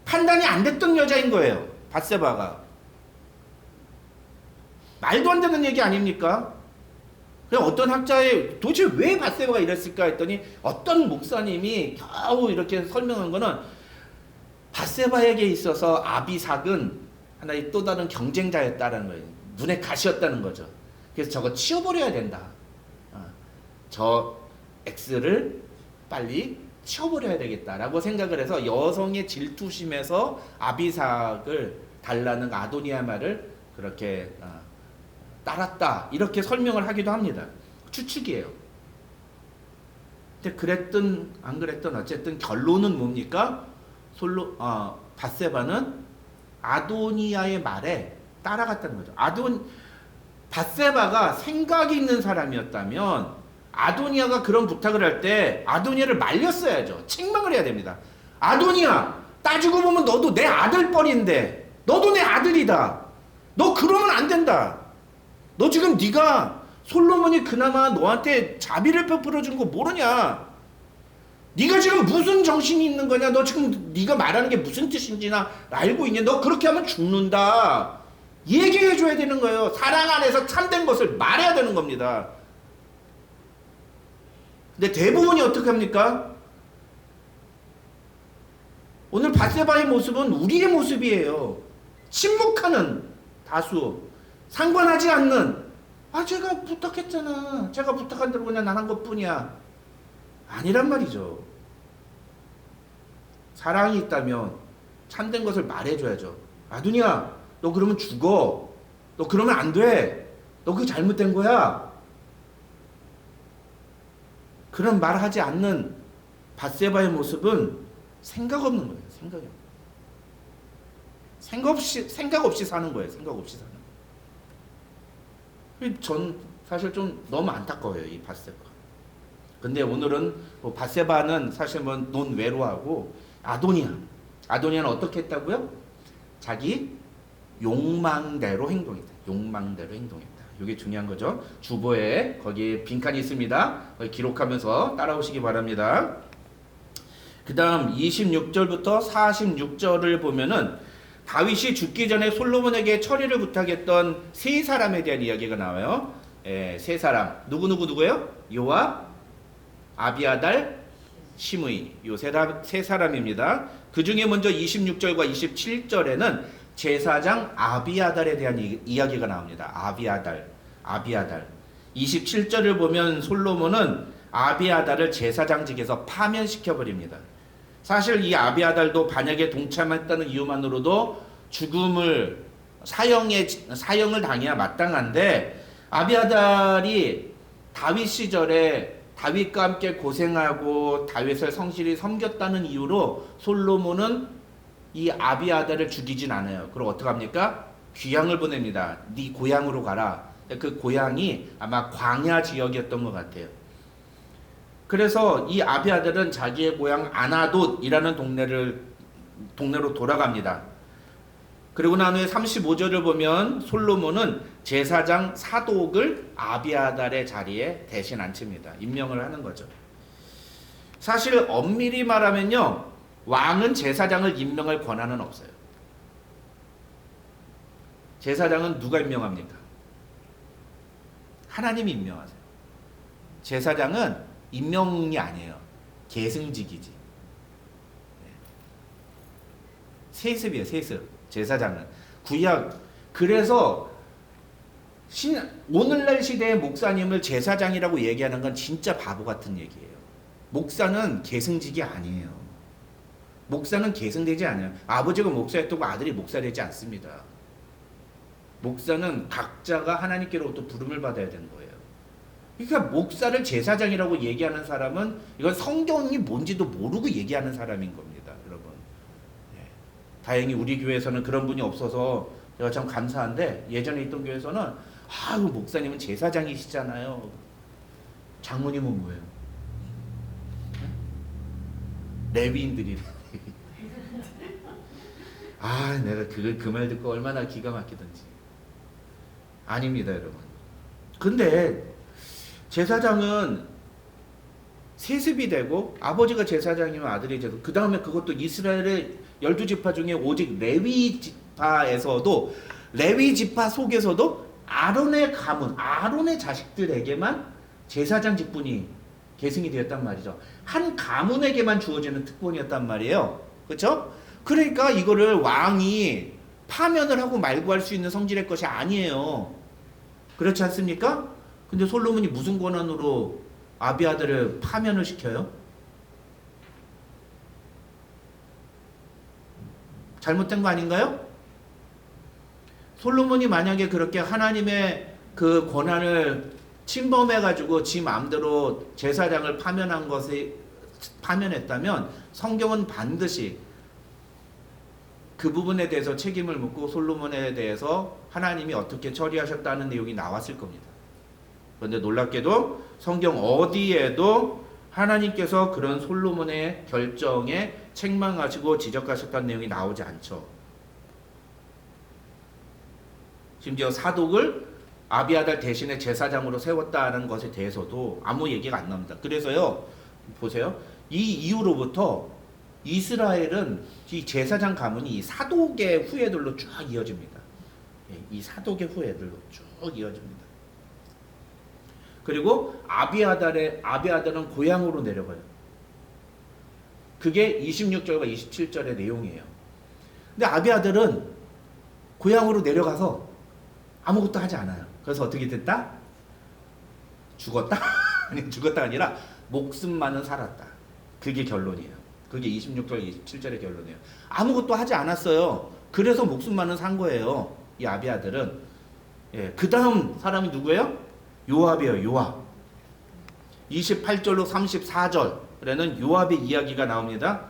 [SPEAKER 3] 판단이 안 됐던 여자인 거예요. 밧세바가. 말도 안 되는 얘기 아닙니까? 어떤 학자의 도대체 왜 밧세바가 이랬을까 했더니 어떤 목사님이 겨우 이렇게 설명한 거는 밧세바에게 있어서 아비삭은 하나의 또 다른 경쟁자였다는 거예요. 눈에 가시였다는 거죠. 그래서 저거 치워버려야 된다. 저 X를 빨리 치워버려야 되겠다라고 생각을 해서 여성의 질투심에서 아비삭을 달라는 아도니아 말을 그렇게 따랐다 이렇게 설명을 하기도 합니다. 추측이에요. 근데 그랬든 안 그랬든 어쨌든 결론은 뭡니까? 밧세바는 아도니아의 말에 따라갔다는 거죠. 밧세바가 생각이 있는 사람이었다면 아도니아가 그런 부탁을 할 때 아도니아를 말렸어야죠. 책망을 해야 됩니다. 아도니아, 따지고 보면 너도 내 아들뻘인데 너도 내 아들이다. 너 그러면 안 된다. 너 지금 네가 솔로몬이 그나마 너한테 자비를 베풀어 준 거 모르냐? 네가 지금 무슨 정신이 있는 거냐? 너 지금 네가 말하는 게 무슨 뜻인지나 알고 있냐? 너 그렇게 하면 죽는다. 얘기해 줘야 되는 거예요. 사랑 안에서 참된 것을 말해야 되는 겁니다. 근데 대부분이 어떻게 합니까? 오늘 밧세바의 모습은 우리의 모습이에요. 침묵하는 다수, 상관하지 않는, 제가 부탁했잖아. 제가 부탁한 대로 그냥 난 한 것뿐이야. 아니란 말이죠. 사랑이 있다면 참된 것을 말해줘야죠. 아도니아, 너 그러면 죽어. 너 그러면 안 돼. 너 그게 잘못된 거야. 그런 말하지 않는 밧세바의 모습은 생각 없는 거예요. 생각이 없는 거예요. 생각 없이 사는 거예요. 생각 없이 사는 거예요. 전 사실 좀 너무 안타까워요, 이 밧세바. 근데 오늘은 뭐 밧세바는 사실 뭐 논외로하고 아도니아는 어떻게 했다고요? 자기 욕망대로 행동했다. 욕망대로 행동했다. 이게 중요한 거죠. 주보에 거기 빈칸이 있습니다. 거기 기록하면서 따라오시기 바랍니다. 그 다음 26절부터 46절을 보면은 다윗이 죽기 전에 솔로몬에게 처리를 부탁했던 세 사람에 대한 이야기가 나와요. 세 사람. 누구예요? 요압, 아비아달, 시므이. 요 세 사람입니다. 그 중에 먼저 26절과 27절에는 제사장 아비아달에 대한 이야기가 나옵니다. 아비아달. 27절을 보면 솔로몬은 아비아달을 제사장직에서 파면시켜 버립니다. 사실 이 아비아달도 반역에 동참했다는 이유만으로도 죽음을 사형을 당해야 마땅한데, 아비아달이 다윗 시절에 다윗과 함께 고생하고 다윗을 성실히 섬겼다는 이유로 솔로몬은 이 아비아달을 죽이진 않아요. 그럼 어떻게 합니까? 귀향을 보냅니다. 네 고향으로 가라. 그 고향이 아마 광야 지역이었던 것 같아요. 그래서 이 아비아달은 자기의 고향 아나돗이라는 동네로 돌아갑니다. 그리고 난 후에 35절을 보면 솔로몬은 제사장 사독을 아비아달의 자리에 대신 앉힙니다. 임명을 하는 거죠. 사실 엄밀히 말하면요, 왕은 제사장을 임명할 권한은 없어요. 제사장은 누가 임명합니까? 하나님이 임명하세요. 제사장은 임명이 아니에요. 계승직이지. 세습이에요. 세습. 제사장은 구약. 그래서 오늘날 시대의 목사님을 제사장이라고 얘기하는 건 진짜 바보 같은 얘기예요. 목사는 계승직이 아니에요. 목사는 계승되지 않아요. 아버지가 목사였다고 아들이 목사 되지 않습니다. 목사는 각자가 하나님께로부터 부름을 받아야 되는 거예요. 그러니까 목사를 제사장이라고 얘기하는 사람은 이건 성경이 뭔지도 모르고 얘기하는 사람인 겁니다, 여러분. 다행히 우리 교회에서는 그런 분이 없어서 제가 참 감사한데, 예전에 있던 교회에서는 목사님은 제사장이시잖아요. 장모님은 뭐예요? 레위인들이래. 내가 그 말 듣고 얼마나 기가 막히던지. 아닙니다, 여러분. 근데 제사장은 세습이 되고, 아버지가 제사장이면 아들이 제사장, 그 다음에 그것도 이스라엘의 12지파 중에 오직 레위 지파 속에서도 아론의 가문, 아론의 자식들에게만 제사장 직분이 계승이 되었단 말이죠. 한 가문에게만 주어지는 특권이었단 말이에요. 그렇죠? 그러니까 이거를 왕이 파면을 하고 말고할 수 있는 성질의 것이 아니에요. 그렇지 않습니까? 근데 솔로몬이 무슨 권한으로 아비아들을 파면을 시켜요? 잘못된 거 아닌가요? 솔로몬이 만약에 그렇게 하나님의 그 권한을 침범해가지고 지 마음대로 제사장을 파면했다면 성경은 반드시 그 부분에 대해서 책임을 묻고 솔로몬에 대해서 하나님이 어떻게 처리하셨다는 내용이 나왔을 겁니다. 그런데 놀랍게도 성경 어디에도 하나님께서 그런 솔로몬의 결정에 책망하시고 지적하셨다는 내용이 나오지 않죠. 심지어 사독을 아비아달 대신에 제사장으로 세웠다는 것에 대해서도 아무 얘기가 안 나옵니다. 그래서요, 보세요. 이 이후로부터 이스라엘은 이 제사장 가문이 이 사독의 후예들로 쭉 이어집니다. 이 사독의 후예들로 쭉 이어집니다. 그리고 아비아달은 고향으로 내려가요. 그게 26절과 27절의 내용이에요. 근데 아비아달은 고향으로 내려가서 아무것도 하지 않아요. 그래서 어떻게 됐다? 죽었다? 아니, 죽었다가 아니라 목숨만은 살았다. 그게 결론이에요. 그게 26절, 27절의 결론이에요. 아무것도 하지 않았어요. 그래서 목숨만은 산 거예요. 이 아비아달은. 그 다음 사람이 누구예요? 요압이에요. 요압. 28절로 34절에는 요압의 이야기가 나옵니다.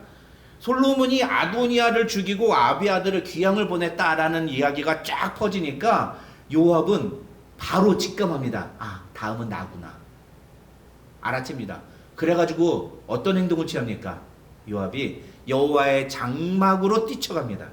[SPEAKER 3] 솔로몬이 아도니아를 죽이고 아비아들을 귀양을 보냈다라는 이야기가 쫙 퍼지니까 요압은 바로 직감합니다. 아, 다음은 나구나. 알아챕니다. 그래가지고 어떤 행동을 취합니까? 요압이 여호와의 장막으로 뛰쳐갑니다.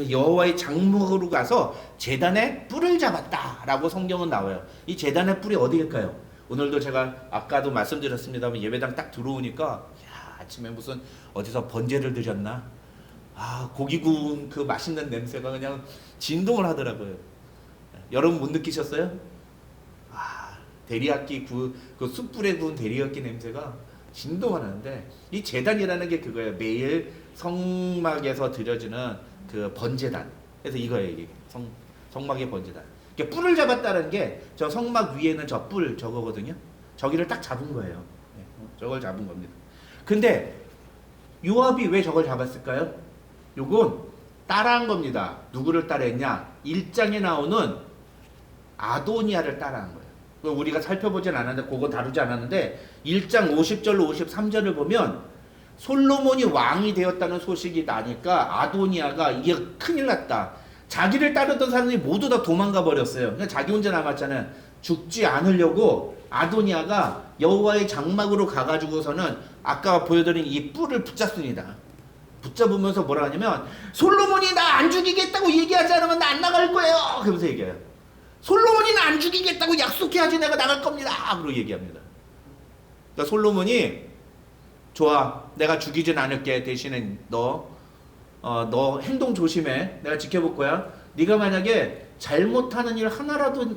[SPEAKER 3] 여호와의 장막으로 가서 제단의 뿔을 잡았다라고 성경은 나와요. 이 제단의 뿔이 어디일까요? 오늘도 제가 아까도 말씀드렸습니다만 예배당 딱 들어오니까 야, 아침에 무슨 어디서 번제를 드셨나? 아, 고기 구운 그 맛있는 냄새가 그냥 진동을 하더라고요. 여러분 못 느끼셨어요? 아, 데리야끼 그 숯불에 구운 데리야끼 냄새가 진동을 하는데 이 제단이라는 게 그거예요. 매일 성막에서 드려지는 그 번제단. 그래서 이거예요, 이게 성막의 번제단. 그러니까 뿔을 잡았다는 게 저 성막 위에는 저 뿔 저거거든요. 저기를 딱 잡은 거예요. 네, 저걸 잡은 겁니다. 근데 요압이 왜 저걸 잡았을까요? 요건 따라한 겁니다. 누구를 따라했냐? 1장에 나오는 아도니아를 따라한 거예요. 우리가 살펴보진 않았는데 그거 다루지 않았는데 1장 50절로 53절을 보면 솔로몬이 왕이 되었다는 소식이 나니까 아도니아가 이게 큰일 났다. 자기를 따르던 사람들이 모두 다 도망가 버렸어요. 그냥 자기 혼자 남았잖아요. 죽지 않으려고 아도니아가 여호와의 장막으로 가가지고서는 아까 보여드린 이 뿔을 붙잡습니다. 붙잡으면서 뭐라 하냐면 솔로몬이 나 안 죽이겠다고 얘기하지 않으면 나 안 나갈 거예요. 그러면서 얘기해요. 솔로몬이 나 안 죽이겠다고 약속해야지 내가 나갈 겁니다. 그러고 얘기합니다. 그러니까 솔로몬이 좋아, 내가 죽이진 않을게. 대신에 너 행동 조심해. 내가 지켜볼 거야. 네가 만약에 잘못하는 일 하나라도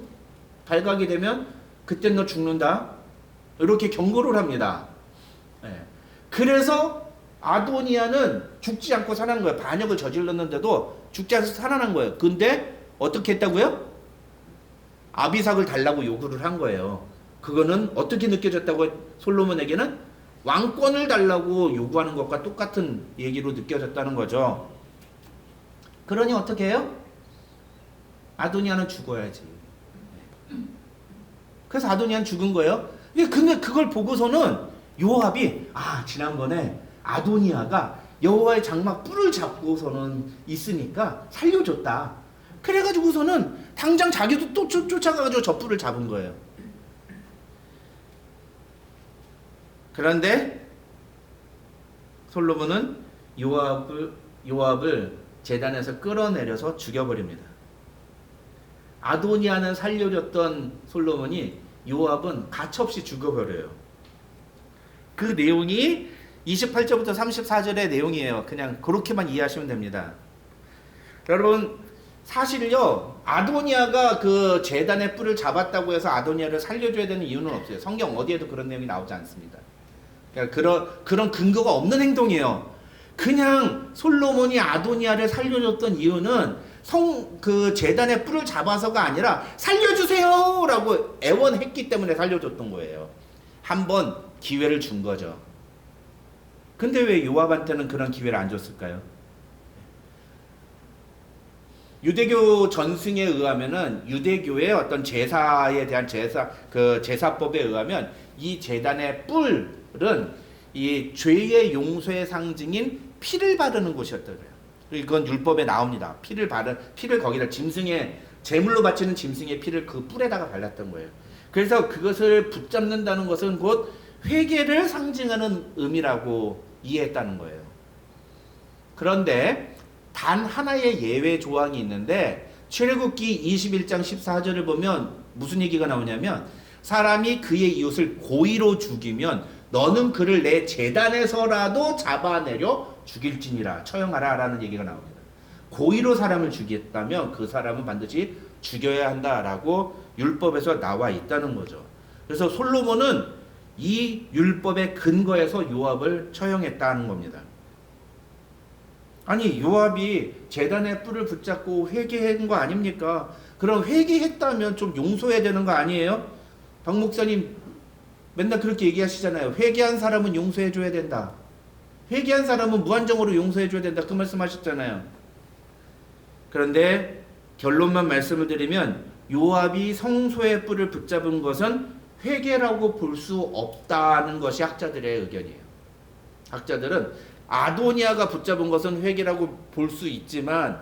[SPEAKER 3] 발각이 되면 그땐 너 죽는다. 이렇게 경고를 합니다. 네. 그래서 아도니아는 죽지 않고 살아난 거예요. 반역을 저질렀는데도 죽지 않고 살아난 거예요. 근데 어떻게 했다고요? 아비삭을 달라고 요구를 한 거예요. 그거는 어떻게 느껴졌다고 솔로몬에게는 왕권을 달라고 요구하는 것과 똑같은 얘기로 느껴졌다는 거죠. 그러니 어떻게 해요? 아도니아는 죽어야지. 그래서 아도니아는 죽은 거예요. 근데 그걸 보고서는 요압이 지난번에 아도니아가 여호와의 장막 뿔을 잡고서는 있으니까 살려줬다. 그래가지고서는 당장 자기도 또 쫓아가가지고 저 뿔을 잡은 거예요. 그런데 솔로몬은 요압을 제단에서 끌어내려서 죽여버립니다. 아도니아는 살려줬던 솔로몬이 요압은 가차없이 죽어버려요. 그 내용이 28절부터 34절의 내용이에요. 그냥 그렇게만 이해하시면 됩니다. 여러분 사실요, 아도니아가 그 제단의 뿔을 잡았다고 해서 아도니아를 살려줘야 되는 이유는 없어요. 성경 어디에도 그런 내용이 나오지 않습니다. 그러니까 그런 근거가 없는 행동이에요. 그냥 솔로몬이 아도니아를 살려줬던 이유는 그 제단의 뿔을 잡아서가 아니라 살려주세요라고 애원했기 때문에 살려줬던 거예요. 한번 기회를 준 거죠. 근데 왜 요압한테는 그런 기회를 안 줬을까요? 유대교 전승에 의하면은 유대교의 어떤 제사에 대한 제사법에 의하면 이 제단의 뿔은 이 죄의 용서의 상징인 피를 바르는 곳이었더래요. 이건 율법에 나옵니다. 피를 거기다 짐승의 제물로 바치는 짐승의 피를 그 뿔에다가 발랐던 거예요. 그래서 그것을 붙잡는다는 것은 곧 회개를 상징하는 의미라고 이해했다는 거예요. 그런데 단 하나의 예외 조항이 있는데 출애굽기 21장 14절을 보면 무슨 얘기가 나오냐면 사람이 그의 이웃을 고의로 죽이면 너는 그를 내 제단에서라도 잡아내려 죽일지니라 처형하라 라는 얘기가 나옵니다. 고의로 사람을 죽였다면 그 사람은 반드시 죽여야 한다라고 율법에서 나와 있다는 거죠. 그래서 솔로몬은 이 율법의 근거에서 요압을 처형했다는 겁니다. 아니 요압이 제단의 뿔을 붙잡고 회개한 거 아닙니까? 그럼 회개했다면 좀 용서해야 되는 거 아니에요? 박 목사님 맨날 그렇게 얘기하시잖아요. 회개한 사람은 용서해줘야 된다. 회개한 사람은 무한정으로 용서해줘야 된다. 그 말씀하셨잖아요. 그런데 결론만 말씀을 드리면 요압이 성소의 뿔을 붙잡은 것은 회개라고 볼 수 없다는 것이 학자들의 의견이에요. 학자들은 아도니아가 붙잡은 것은 회개라고 볼 수 있지만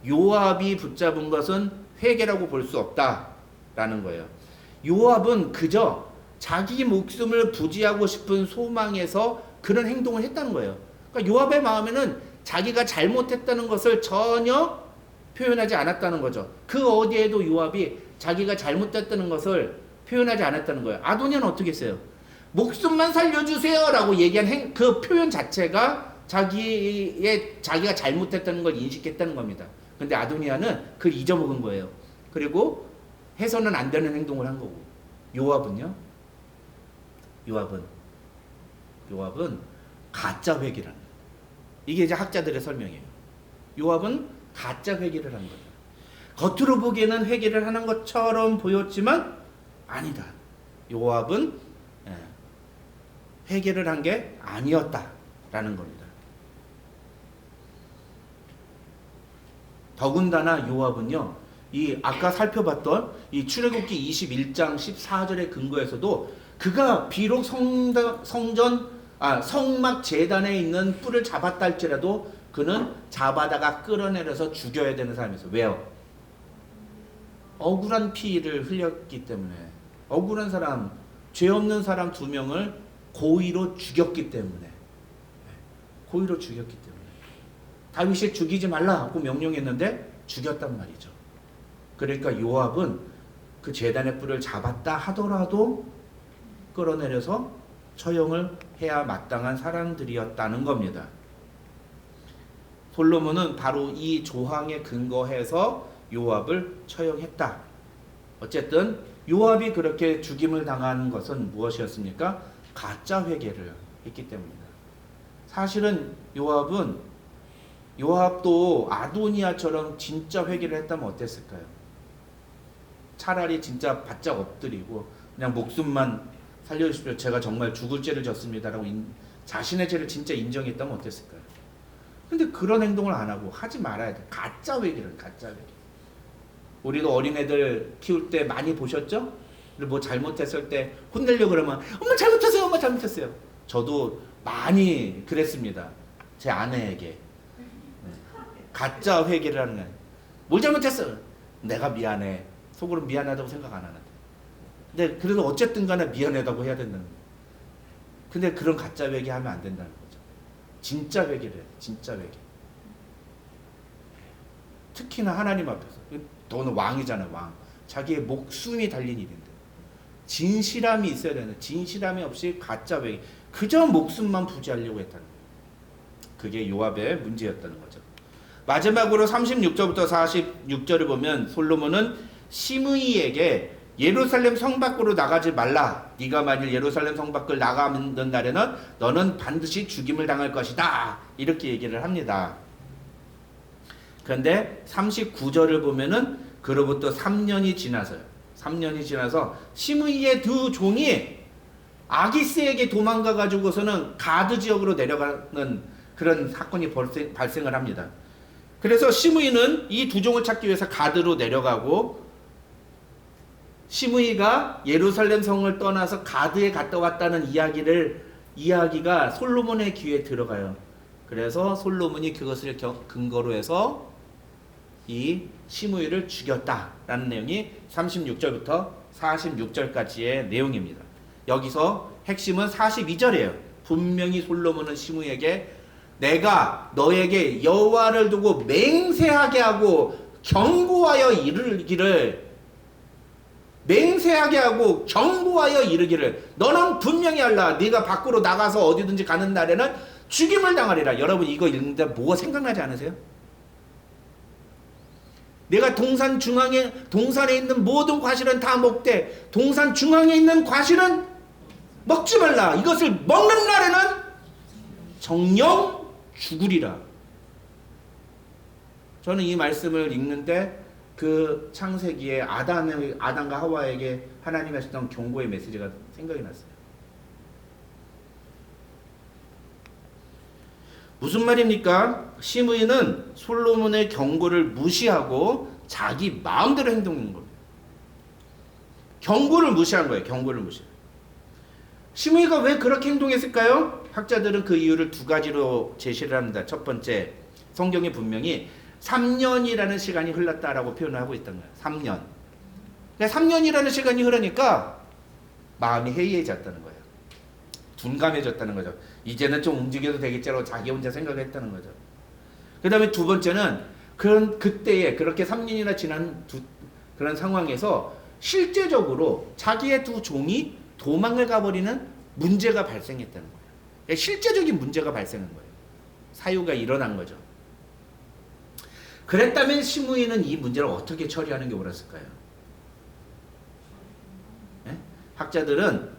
[SPEAKER 3] 요압이 붙잡은 것은 회개라고 볼 수 없다라는 거예요. 요압은 그저 자기 목숨을 부지하고 싶은 소망에서 그런 행동을 했다는 거예요. 그러니까 요압의 마음에는 자기가 잘못했다는 것을 전혀 표현하지 않았다는 거죠. 그 어디에도 요압이 자기가 잘못했다는 것을 표현하지 않았다는 거예요. 아도니아는 어떻게 했어요? 목숨만 살려주세요 라고 얘기한 그 표현 자체가 자기가 잘못했다는 걸 인식했다는 겁니다. 근데 아도니아는 그걸 잊어먹은 거예요. 그리고 해서는 안 되는 행동을 한 거고. 요압은요? 요압은 가짜 회개라는 거예요. 이게 이제 학자들의 설명이에요. 요압은 가짜 회개를 한 거예요. 겉으로 보기에는 회개를 하는 것처럼 보였지만 아니다. 요압은 회개를 한 게 아니었다라는 겁니다. 더군다나 요압은요, 이 아까 살펴봤던 이 출애굽기 21장 14절의 근거에서도 그가 비록 성막 제단에 있는 뿔을 잡았다 할지라도 그는 잡아다가 끌어내려서 죽여야 되는 사람이었어요. 왜요? 억울한 피를 흘렸기 때문에. 억울한 사람, 죄 없는 사람 2명을 고의로 죽였기 때문에. 고의로 죽였기 때문에. 다윗이 죽이지 말라고 명령했는데 죽였단 말이죠. 그러니까 요압은 그 제단의 뿔을 잡았다 하더라도 끌어내려서 처형을 해야 마땅한 사람들이었다는 겁니다. 솔로몬은 바로 이 조항에 근거해서 요압을 처형했다. 어쨌든 요압이 그렇게 죽임을 당한 것은 무엇이었습니까? 가짜 회개를 했기 때문입니다. 사실은 요압도 아도니아처럼 진짜 회개를 했다면 어땠을까요? 차라리 진짜 바짝 엎드리고 그냥 목숨만 살려주십시오. 제가 정말 죽을 죄를 졌습니다라고 자신의 죄를 진짜 인정했다면 어땠을까요? 근데 그런 행동을 안 하고 하지 말아야 돼. 가짜 회개를, 가짜 회개. 우리도 어린애들 키울 때 많이 보셨죠? 뭐 잘못했을 때 혼내려고 그러면 엄마 잘못했어요, 엄마 잘못했어요. 저도 많이 그랬습니다. 제 아내에게. 가짜 회개를 하는 거예요. 뭘 잘못했어? 내가 미안해. 속으로 미안하다고 생각 안 하는데. 근데 그래도 어쨌든 간에 미안하다고 해야 된다는 거예요. 근데 그런 가짜 회개하면 안 된다는 거죠. 진짜 회개를 해야 돼. 진짜 회개. 특히나 하나님 앞에서. 너는 왕이잖아, 왕. 자기의 목숨이 달린 일인데. 진실함이 있어야 되는. 진실함이 없이 가짜 회개. 그저 목숨만 부지하려고 했다는 거예요. 그게 요압의 문제였다는 거죠. 마지막으로 36절부터 46절을 보면 솔로몬은 시므이에게 예루살렘 성 밖으로 나가지 말라. 네가 만일 예루살렘 성 밖을 나가는 날에는 너는 반드시 죽임을 당할 것이다. 이렇게 얘기를 합니다. 그런데 39절을 보면은 그로부터 3년이 지나서요. 3년이 지나서 시므이의 2 종이 아기스에게 도망가 가지고서는 가드 지역으로 내려가는 그런 사건이 발생을 합니다. 그래서 시므이는 이 2 종을 찾기 위해서 가드로 내려가고 시므이가 예루살렘 성을 떠나서 가드에 갔다 왔다는 이야기가 솔로몬의 귀에 들어가요. 그래서 솔로몬이 그것을 근거로 해서 이 시므이를 죽였다라는 내용이 36절부터 46절까지의 내용입니다. 여기서 핵심은 42절이에요. 분명히 솔로몬은 시므이에게 내가 너에게 여호와를 두고 맹세하게 하고 경고하여 이르기를 너는 분명히 알라. 네가 밖으로 나가서 어디든지 가는 날에는 죽임을 당하리라. 여러분 이거 읽는데 뭐가 생각나지 않으세요? 내가 동산에 있는 모든 과실은 다 먹되 동산 중앙에 있는 과실은 먹지 말라. 이것을 먹는 날에는 정녕 죽으리라. 저는 이 말씀을 읽는데 그 창세기에 아담과 하와에게 하나님이 하셨던 경고의 메시지가 생각이 났어요. 무슨 말입니까? 시므이는 솔로몬의 경고를 무시하고 자기 마음대로 행동하는 겁니다. 경고를 무시한 거예요. 경고를 무시해요. 시므이가 왜 그렇게 행동했을까요? 학자들은 그 이유를 두 가지로 제시를 합니다. 첫 번째, 성경에 분명히 3년이라는 시간이 흘렀다라고 표현을 하고 있던 거예요. 3년. 그러니까 3년이라는 시간이 흐르니까 마음이 해이해졌다는 거예요. 둔감해졌다는 거죠. 이제는 좀 움직여도 되겠지라고 자기 혼자 생각했다는 거죠. 그 다음에 두 번째는 그때에 그렇게 3년이나 지난 그런 상황에서 실제적으로 자기의 두 종이 도망을 가버리는 문제가 발생했다는 거예요. 그러니까 실제적인 문제가 발생한 거예요. 사유가 일어난 거죠. 그랬다면 시므이는 이 문제를 어떻게 처리하는 게 옳았을까요? 네? 학자들은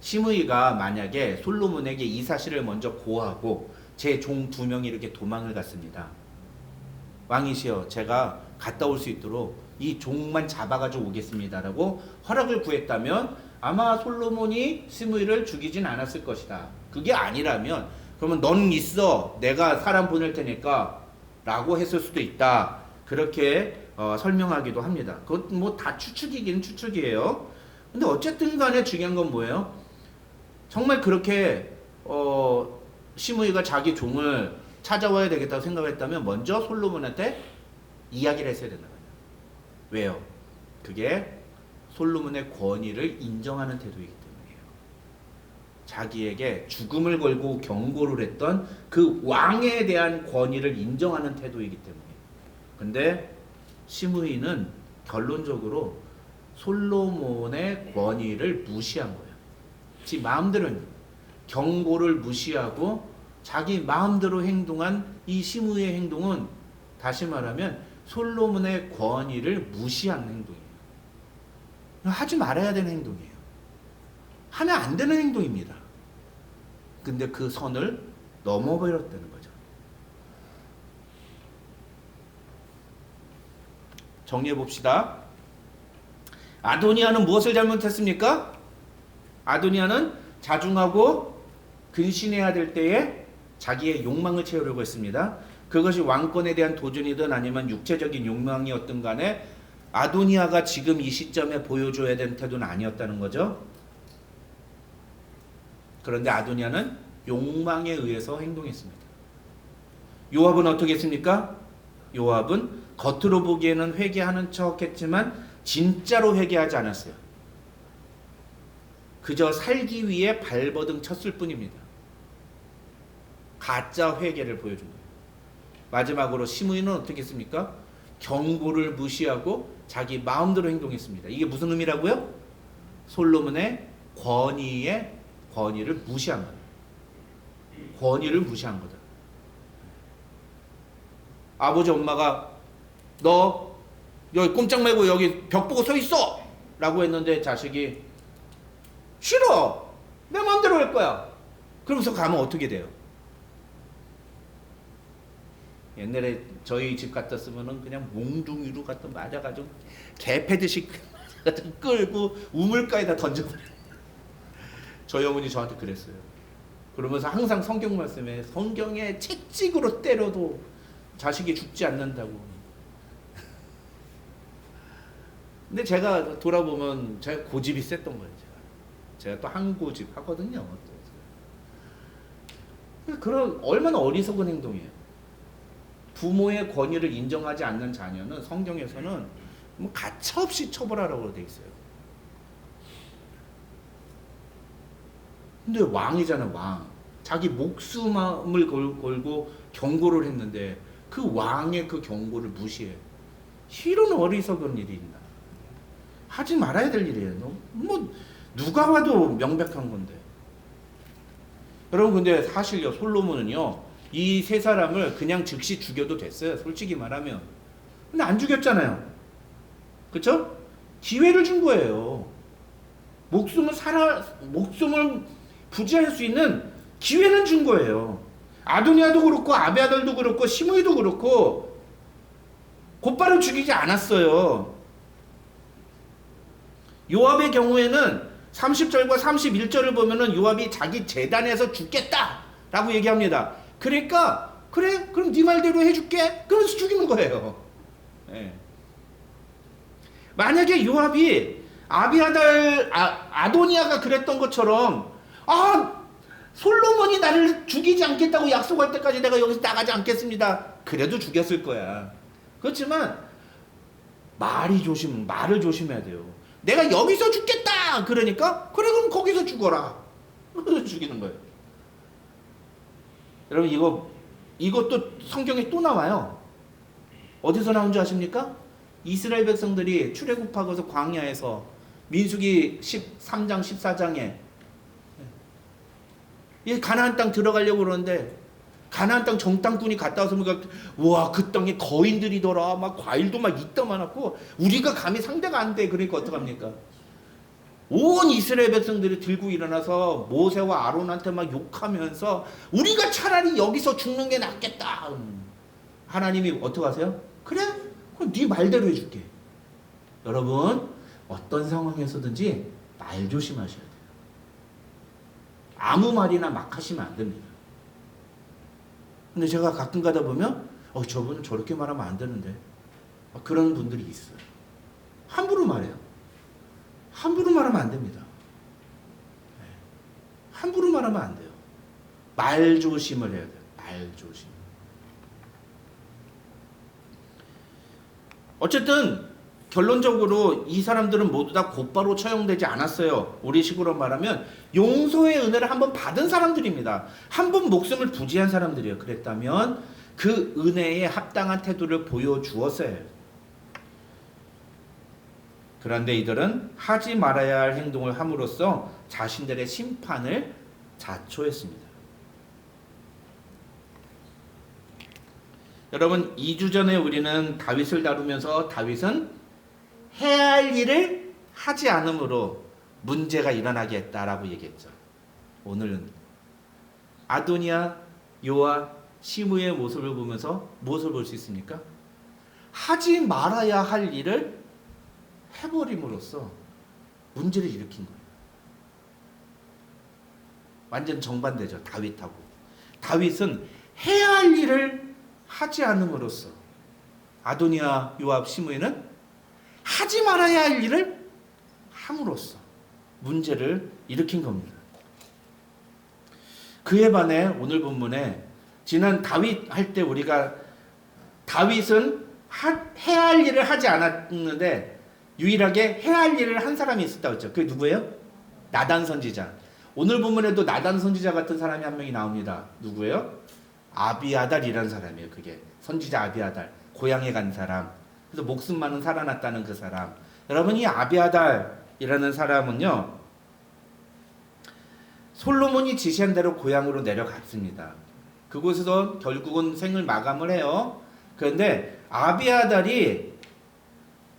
[SPEAKER 3] 시므이가 만약에 솔로몬에게 이 사실을 먼저 고하고 제 종 2명이 이렇게 도망을 갔습니다. 왕이시여, 제가 갔다 올 수 있도록 이 종만 잡아가지고 오겠습니다라고 허락을 구했다면 아마 솔로몬이 시므이를 죽이진 않았을 것이다. 그게 아니라면 그러면 넌 있어, 내가 사람 보낼 테니까 라고 했을 수도 있다. 그렇게 설명하기도 합니다. 그것 뭐 다 추측이긴 추측이에요. 근데 어쨌든 간에 중요한 건 뭐예요? 정말 그렇게 시므이가 자기 종을 찾아와야 되겠다고 생각했다면 먼저 솔로몬한테 이야기를 했어야 된다. 왜요? 그게 솔로몬의 권위를 인정하는 태도이기 때문이에요. 자기에게 죽음을 걸고 경고를 했던 그 왕에 대한 권위를 인정하는 태도이기 때문이에요. 근데 시므이는 결론적으로 솔로몬의 권위를 무시한 거예요. 지 마음대로 경고를 무시하고 자기 마음대로 행동한 이 시므이의 행동은 다시 말하면 솔로몬의 권위를 무시하는 행동이에요. 하지 말아야 되는 행동이에요. 하면 안 되는 행동입니다. 근데 그 선을 넘어버렸다는 거죠. 정리해 봅시다. 아도니아는 무엇을 잘못했습니까? 아도니아는 자중하고 근신해야 될 때에 자기의 욕망을 채우려고 했습니다. 그것이 왕권에 대한 도전이든 아니면 육체적인 욕망이었든 간에 아도니아가 지금 이 시점에 보여줘야 되는 태도는 아니었다는 거죠. 그런데 아도니아는 욕망에 의해서 행동했습니다. 요압은 어떻게 했습니까? 요압은 겉으로 보기에는 회개하는 척 했지만 진짜로 회개하지 않았어요. 그저 살기 위해 발버둥 쳤을 뿐입니다. 가짜 회개를 보여준 거예요. 마지막으로 시므이는 어떻게 했습니까? 경고를 무시하고 자기 마음대로 행동했습니다. 이게 무슨 의미라고요? 솔로몬의 권위를 무시한 거예요. 권위를 무시한 거다. 아버지 엄마가 너 여기 꼼짝 말고 여기 벽 보고 서 있어! 라고 했는데 자식이 싫어! 내 마음대로 할 거야! 그러면서 가면 어떻게 돼요? 옛날에 저희 집 같았으면은 그냥 몽둥이로 갖다 맞아가지고 개 패듯이 끌고 우물가에다 던져버려요. 저희 어머니 저한테 그랬어요. 그러면서 항상 성경 말씀에 성경에 채찍으로 때려도 자식이 죽지 않는다고. 근데 제가 돌아보면 제가 고집이 셌던 거예요. 제가 또 한 고집 하거든요. 그런 얼마나 어리석은 행동이에요. 부모의 권위를 인정하지 않는 자녀는 성경에서는 뭐 가차없이 처벌하라고 되어 있어요. 근데 왕이잖아, 왕. 자기 목숨을 걸고 경고를 했는데 그 왕의 그 경고를 무시해. 이런 어리석은 일이 있나? 하지 말아야 될 일이에요. 뭐 누가 봐도 명백한 건데. 여러분, 근데 사실요, 솔로몬은요, 이 세 사람을 그냥 즉시 죽여도 됐어요. 솔직히 말하면. 근데 안 죽였잖아요. 그쵸? 기회를 준 거예요. 목숨을 부지할 수 있는 기회는 준 거예요. 아도니아도 그렇고 아비아달도 그렇고 시므이도 그렇고 곧바로 죽이지 않았어요. 요압의 경우에는 30절과 31절을 보면은 요압이 자기 제단에서 죽겠다라고 얘기합니다. 그러니까 그래, 그럼 네 말대로 해줄게. 그러면서 죽이는 거예요. 네. 만약에 요압이 아도니아가 그랬던 것처럼 솔로몬이 나를 죽이지 않겠다고 약속할 때까지 내가 여기서 나가지 않겠습니다. 그래도 죽였을 거야. 그렇지만 말을 조심해야 돼요. 내가 여기서 죽겠다. 그러니까 그래 그럼 거기서 죽어라. 그래서 죽이는 거예요. 여러분 이것도 성경에 또 나와요. 어디서 나온 줄 아십니까? 이스라엘 백성들이 출애굽하고서 광야에서 민수기 13장 14장에 이 가나안 땅 들어가려고 그러는데 가나안 땅 정탐꾼이 갔다 와서 보니까 와 그 땅에 거인들이더라. 막 과일도 막 이따 많았고 우리가 감히 상대가 안 돼. 그러니까 어떡합니까? 온 이스라엘 백성들이 들고 일어나서 모세와 아론한테 막 욕하면서 우리가 차라리 여기서 죽는 게 낫겠다. 하나님이 어떻게 하세요? 그래? 그럼 네 말대로 해줄게. 여러분 어떤 상황에서든지 말 조심하셔야 돼요. 아무 말이나 막 하시면 안 됩니다. 근데 제가 가끔 가다 보면 저분은 저렇게 말하면 안 되는데 그런 분들이 있어요. 함부로 말해요. 함부로 말하면 안 됩니다. 함부로 말하면 안 돼요. 말 조심을 해야 돼요. 말 조심. 어쨌든 결론적으로 이 사람들은 모두 다 곧바로 처형되지 않았어요. 우리 식으로 말하면 용서의 은혜를 한번 받은 사람들입니다. 한 번 목숨을 부지한 사람들이에요. 그랬다면 그 은혜에 합당한 태도를 보여주었어요. 그런데 이들은 하지 말아야 할 행동을 함으로써 자신들의 심판을 자초했습니다. 여러분 2주 전에 우리는 다윗을 다루면서 다윗은 해야 할 일을 하지 않으므로 문제가 일어나게 했다라고 얘기했죠. 오늘은 아도니아, 요아, 시므의 모습을 보면서 무엇을 볼 수 있습니까? 하지 말아야 할 일을 해버림으로써 문제를 일으킨 거예요. 완전 정반대죠. 다윗하고. 다윗은 해야 할 일을 하지 않음으로써 아도니아, 요압, 시므에는 하지 말아야 할 일을 함으로써 문제를 일으킨 겁니다. 그에 반해 오늘 본문에 지난 다윗 할 때 우리가 다윗은 해야 할 일을 하지 않았는데 유일하게 해야 할 일을 한 사람이 있었다고 했죠. 그게 누구예요? 나단 선지자. 오늘 본문에도 나단 선지자 같은 사람이 한 명이 나옵니다. 누구예요? 아비아달이라는 사람이에요. 그게 선지자 아비아달. 고향에 간 사람. 그래서 목숨만은 살아났다는 그 사람. 여러분 이 아비아달이라는 사람은요. 솔로몬이 지시한 대로 고향으로 내려갔습니다. 그곳에서 결국은 생을 마감을 해요. 그런데 아비아달이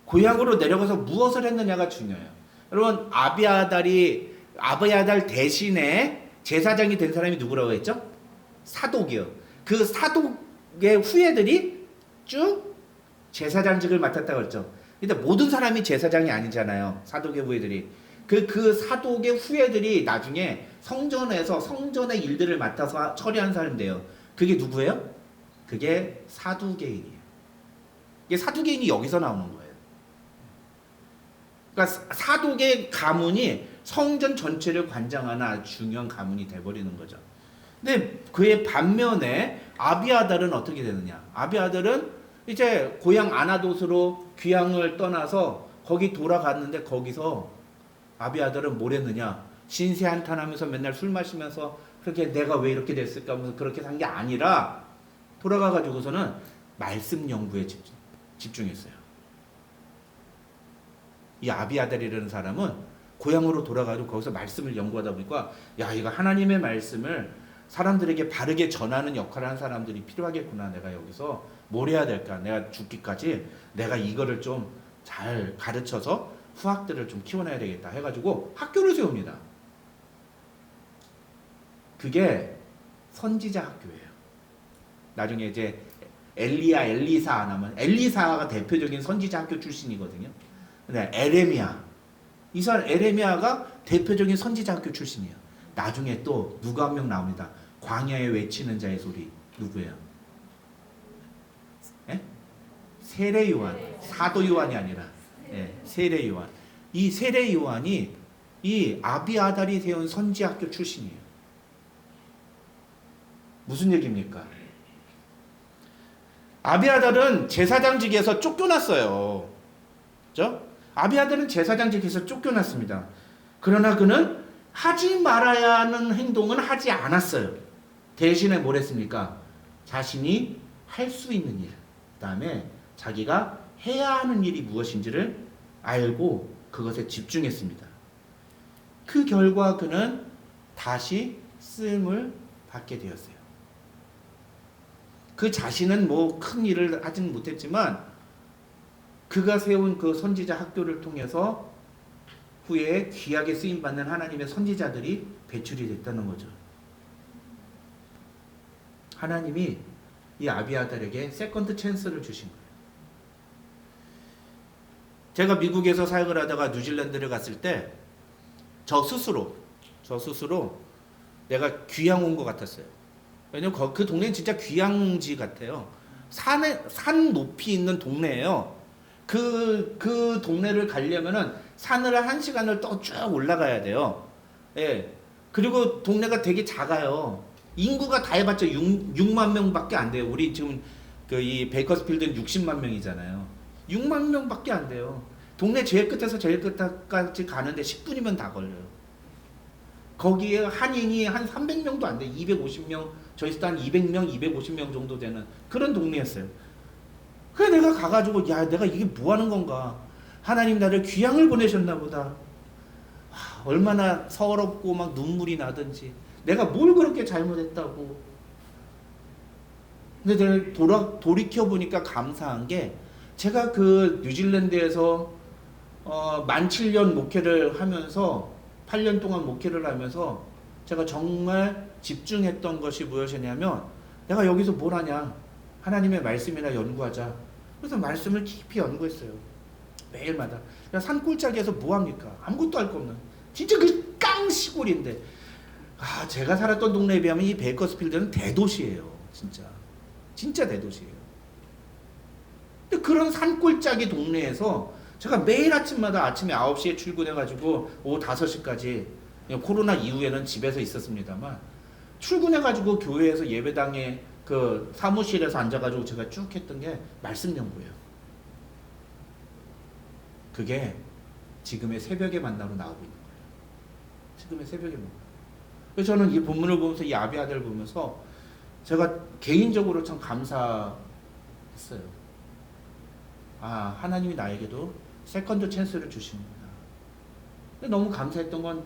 [SPEAKER 3] 고향으로 내려가서 무엇을 했느냐가 중요해요. 여러분 아비아달 대신에 제사장이 된 사람이 누구라고 했죠? 사독이요. 그 사독의 후예들이 쭉 제사장직을 맡았다고 했죠. 근데 모든 사람이 제사장이 아니잖아요. 사독의 후예들이. 그 사독의 후예들이 나중에 성전에서 성전의 일들을 맡아서 처리한 사람인데요. 그게 누구예요? 그게 사두개인이에요. 이게 사두개인이 여기서 나오는 거예요. 그러니까 사독의 가문이 성전 전체를 관장하는 아주 중요한 가문이 돼버리는 거죠. 근데 그의 반면에 아비아달은 어떻게 되느냐? 아비아달은 이제 고향 아나돗으로 귀향을 떠나서 거기 돌아갔는데 거기서 아비아달은 뭘 했느냐? 신세한탄하면서 맨날 술 마시면서 그렇게 내가 왜 이렇게 됐을까 하면서 그렇게 산 게 아니라 돌아가가지고서는 말씀 연구에 집중했어요. 이 아비아달이라는 사람은 고향으로 돌아가지고 거기서 말씀을 연구하다 보니까 야 이거 하나님의 말씀을 사람들에게 바르게 전하는 역할을 하는 사람들이 필요하겠구나. 내가 여기서 뭘 해야 될까? 내가 죽기까지 내가 이거를 좀 잘 가르쳐서 후학들을 좀 키워내야 되겠다 해가지고 학교를 세웁니다. 그게 선지자 학교예요. 나중에 이제 엘리사 나면 엘리사가 대표적인 선지자 학교 출신이거든요. 근데 에레미야 이 사람 에레미야가 대표적인 선지자 학교 출신이에요. 나중에 또 누가 한 명 나옵니다. 광야에 외치는 자의 소리 누구예요? 예? 세례 요한. 사도 요한이 아니라 세례 요한. 이 세례 요한이 이 아비아달이 세운 선지 학교 출신이에요. 무슨 얘기입니까? 아비아달은 제사장직에서 쫓겨났어요. 그죠? 아비아달은 제사장직에서 쫓겨났습니다. 그러나 그는 하지 말아야 하는 행동은 하지 않았어요. 대신에 뭘 했습니까? 자신이 할 수 있는 일, 그 다음에 자기가 해야 하는 일이 무엇인지를 알고 그것에 집중했습니다. 그 결과 그는 다시 쓰임을 받게 되었어요. 그 자신은 뭐 큰 일을 하지는 못했지만 그가 세운 그 선지자 학교를 통해서 후에 귀하게 쓰임받는 하나님의 선지자들이 배출이 됐다는 거죠. 하나님이 이 아비아달에게 세컨드 찬스를 주신 거예요. 제가 미국에서 사역을 하다가 뉴질랜드를 갔을 때 저 스스로 내가 귀향 온 것 같았어요. 왜냐면 그 동네는 진짜 귀향지 같아요. 산 높이 있는 동네예요. 그 동네를 가려면은 산을 1시간을 또 쭉 올라가야 돼요. 예. 그리고 동네가 되게 작아요. 인구가 다 해봤자 6만 명밖에 안 돼요. 우리 지금 이 베이커스필드는 60만 명이잖아요. 6만 명밖에 안 돼요. 동네 제일 끝에서 제일 끝까지 가는데 10분이면 다 걸려요. 거기에 한인이 한 300명도 안 돼. 250명, 저희 한 200명, 250명 정도 되는 그런 동네였어요. 그래 내가 가가지고 야 내가 이게 뭐 하는 건가. 하나님 나를 귀향을 보내셨나 보다. 얼마나 서럽고 막 눈물이 나든지 내가 뭘 그렇게 잘못했다고. 근데 내가 돌이켜보니까 감사한 게 제가 그 뉴질랜드에서 17년 목회를 하면서 8년 동안 목회를 하면서 제가 정말 집중했던 것이 무엇이냐면 내가 여기서 뭘 하냐. 하나님의 말씀이나 연구하자. 그래서 말씀을 깊이 연구했어요. 매일마다. 산골짜기에서 뭐 합니까? 아무것도 할 거 없는. 진짜 그 깡시골인데. 제가 살았던 동네에 비하면 이 베이커스필드는 대도시예요. 진짜 대도시예요. 근데 그런 산골짜기 동네에서 제가 매일 아침마다 아침에 9시에 출근해가지고 오후 5시까지 코로나 이후에는 집에서 있었습니다만 출근해가지고 교회에서 예배당에 그 사무실에서 앉아가지고 제가 쭉 했던 게 말씀 연구예요. 그게 지금의 새벽의 만나로 나오고 있는 거예요. 지금의 새벽의 만나. 그래서 저는 이 본문을 보면서 이 아비아달을 보면서 제가 개인적으로 참 감사했어요. 하나님이 나에게도 세컨드 찬스를 주시는구나. 근데 너무 감사했던 건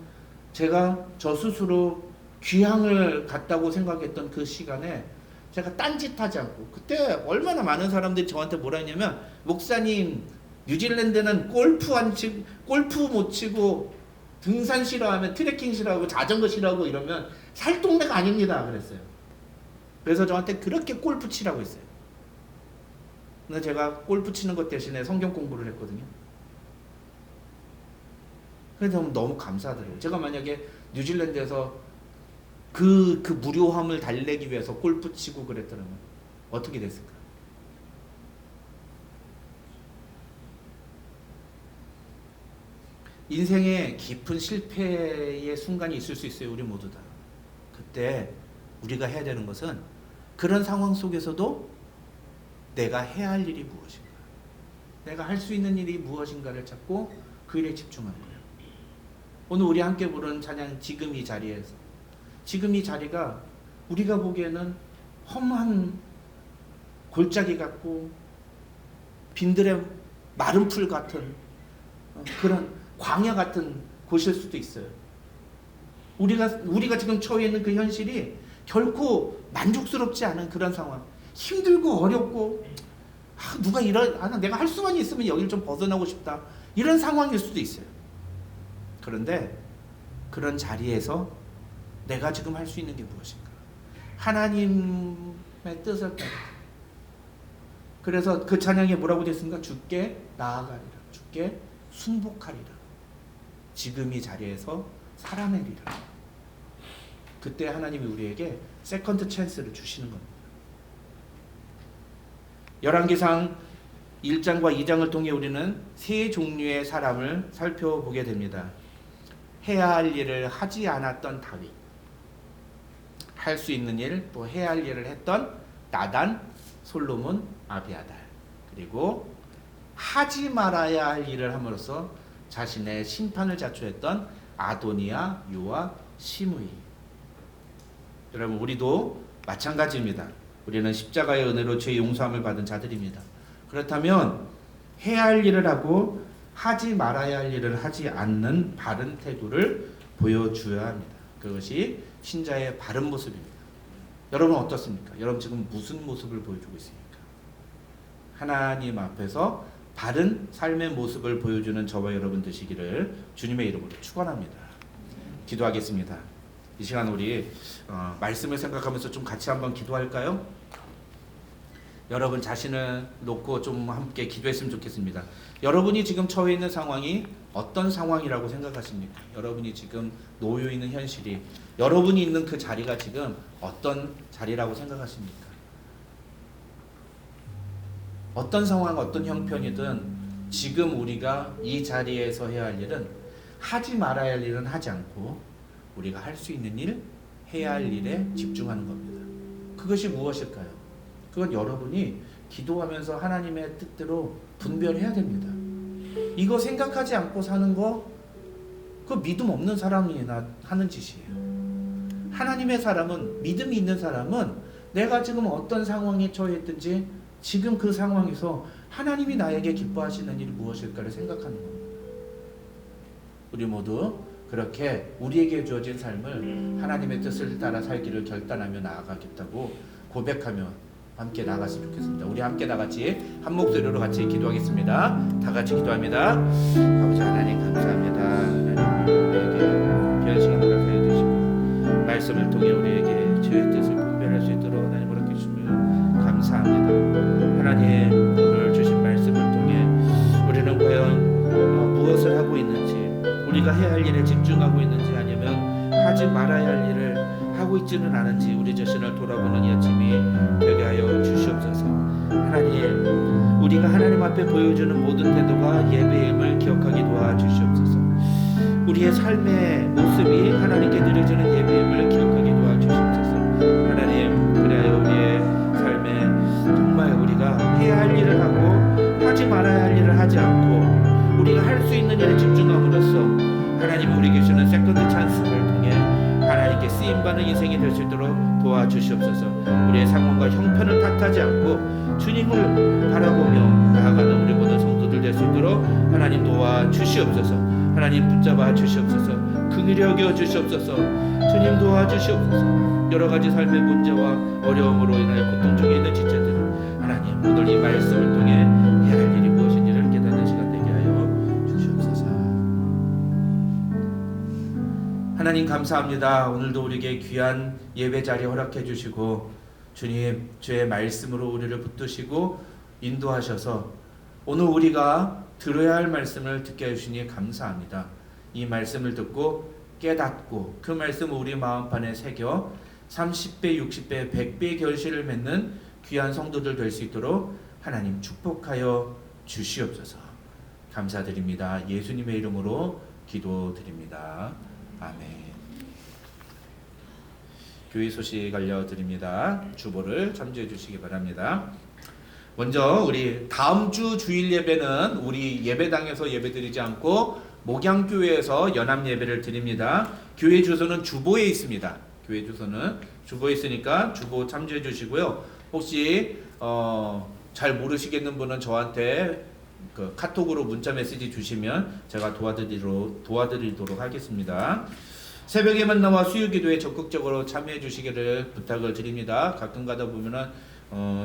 [SPEAKER 3] 제가 저 스스로 귀향을 갔다고 생각했던 그 시간에 제가 딴짓하지 않고 그때 얼마나 많은 사람들이 저한테 뭐라 했냐면 목사님 뉴질랜드는 골프 못 치고 등산 싫어하면 트레킹 싫어하고 자전거 싫어하고 이러면 살 동네가 아닙니다 그랬어요. 그래서 저한테 그렇게 골프 치라고 했어요. 근데 제가 골프 치는 것 대신에 성경 공부를 했거든요. 그래서 너무 감사하더라고요. 제가 만약에 뉴질랜드에서 그 무료함을 달래기 위해서 골프 치고 그랬더라면 어떻게 됐을까? 인생에 깊은 실패의 순간이 있을 수 있어요. 우리 모두 다. 그때 우리가 해야 되는 것은 그런 상황 속에서도 내가 해야 할 일이 무엇인가, 내가 할 수 있는 일이 무엇인가를 찾고 그 일에 집중하는 거예요. 오늘 우리 함께 부른 찬양 지금 이 자리에서, 지금 이 자리가 우리가 보기에는 험한 골짜기 같고 빈들의 마른 풀 같은 그런 광야 같은 곳일 수도 있어요. 우리가 지금 처해 있는 그 현실이 결코 만족스럽지 않은 그런 상황, 힘들고 어렵고 누가 내가 할 수만 있으면 여기를 좀 벗어나고 싶다 이런 상황일 수도 있어요. 그런데 그런 자리에서 내가 지금 할 수 있는 게 무엇인가? 하나님의 뜻을 따라. 그래서 그 찬양에 뭐라고 됐습니까? 주께 나아가리라, 주께 순복하리라, 지금 이 자리에서 살아내리라. 그때 하나님이 우리에게 세컨드 찬스를 주시는 겁니다. 열왕기상 1장과 2장을 통해 우리는 세 종류의 사람을 살펴보게 됩니다. 해야 할 일을 하지 않았던 다윗, 할 수 있는 일, 또 해야 할 일을 했던 나단, 솔로몬, 아비아달. 그리고 하지 말아야 할 일을 함으로써 자신의 심판을 자초했던 아도니아, 요압, 시므이. 여러분, 우리도 마찬가지입니다. 우리는 십자가의 은혜로 죄 용서함을 받은 자들입니다. 그렇다면 해야 할 일을 하고 하지 말아야 할 일을 하지 않는 바른 태도를 보여줘야 합니다. 그것이 신자의 바른 모습입니다. 여러분 어떻습니까? 여러분 지금 무슨 모습을 보여주고 있습니까? 하나님 앞에서 바른 삶의 모습을 보여주는 저와 여러분 되시기를 주님의 이름으로 축원합니다. 기도하겠습니다. 이 시간 우리 말씀을 생각하면서 좀 같이 한번 기도할까요? 여러분 자신을 놓고 좀 함께 기도했으면 좋겠습니다. 여러분이 지금 처해 있는 상황이 어떤 상황이라고 생각하십니까? 여러분이 지금 놓여 있는 현실이, 여러분이 있는 그 자리가 지금 어떤 자리라고 생각하십니까? 어떤 상황, 어떤 형편이든 지금 우리가 이 자리에서 해야 할 일은, 하지 말아야 할 일은 하지 않고 우리가 할 수 있는 일, 해야 할 일에 집중하는 겁니다. 그것이 무엇일까요? 그건 여러분이 기도하면서 하나님의 뜻대로 분별해야 됩니다. 이거 생각하지 않고 사는 거, 그 믿음 없는 사람이나 하는 짓이에요. 하나님의 사람은, 믿음이 있는 사람은 내가 지금 어떤 상황에 처했든지 지금 그 상황에서 하나님이 나에게 기뻐하시는 일이 무엇일까를 생각하는 겁니다. 우리 모두 그렇게 우리에게 주어진 삶을 하나님의 뜻을 따라 살기를 결단하며 나아가겠다고 고백하며 함께 나갔으면 좋겠습니다. 우리 함께 나같이 한 목소리로 같이 기도하겠습니다. 다 같이 기도합니다. 아버지 하나님 감사합니다. 하나님 우리에게 변신을 허락하여 주시고 말씀을 통해 우리에게 주의 뜻을 분별할 수 있도록 하나님 허락해 주시며 감사합니다. 하나님 오늘 주신 말씀을 통해 우리는 과연 무엇을 하고 있는지, 우리가 해야 할 일에 집중하고 있는지, 아니면 하지 말아야 할 일을 하고 있지는 않은지 우리 자신을 돌아보는 이 아침이 되게 하여 주시옵소서. 하나님, 우리가 하나님 앞에 보여주는 모든 태도가 예배임을 기억하게 도와주시옵소서. 우리의 삶의 모습이 하나님께 드려지는 예배임을 기억하게 도와주시옵소서. 하나님, 그래야 우리의 삶에 정말 우리가 해야 할 일을 하고 하지 말아야 할 일을 하지 않고 우리가 할 수 있는 일에 집중함으로써 하나님이 우리에게 주시는 세컨드 찬스를 통해 하나님께 쓰임받는 인생이 될 수 있도록 도와주시옵소서. 우리의 상황과 형편을 탓하지 않고 주님을 바라보며 나아가는 우리 모든 성도들 될 수 있도록 하나님 도와주시옵소서. 하나님 붙잡아 주시옵소서. 긍휼히 여겨 주시옵소서. 주님 도와주시옵소서. 여러 가지 삶의 문제와 어려움으로 인하여 고통 중에 있는 지체들을 하나님 오늘 이 말씀을 통해 해야 할 일이 무엇인지를 깨닫는 시간 되게 하여 주시옵소서. 하나님 감사합니다. 오늘도 우리에게 귀한 예배 자리 허락해 주시고 주님 주의 말씀으로 우리를 붙드시고 인도하셔서 오늘 우리가 들어야 할 말씀을 듣게 해주시니 감사합니다. 이 말씀을 듣고 깨닫고 그 말씀을 우리 마음판에 새겨 30배, 60배, 100배의 결실을 맺는 귀한 성도들 될 수 있도록 하나님 축복하여 주시옵소서. 감사드립니다. 예수님의 이름으로 기도드립니다. 아멘. 교회 소식 알려드립니다. 주보를 참조해 주시기 바랍니다. 먼저 우리 다음 주 주일 예배는 우리 예배당에서 예배드리지 않고 목양교회에서 연합 예배를 드립니다. 교회 주소는 주보에 있습니다. 교회 주소는 주보에 있으니까 주보 참조해 주시고요. 혹시 잘 모르시겠는 분은 저한테 그 카톡으로 문자 메시지 주시면 제가 도와드리도록 하겠습니다. 새벽에 만나와 수요기도에 적극적으로 참여해 주시기를 부탁을 드립니다. 가끔 가다 보면은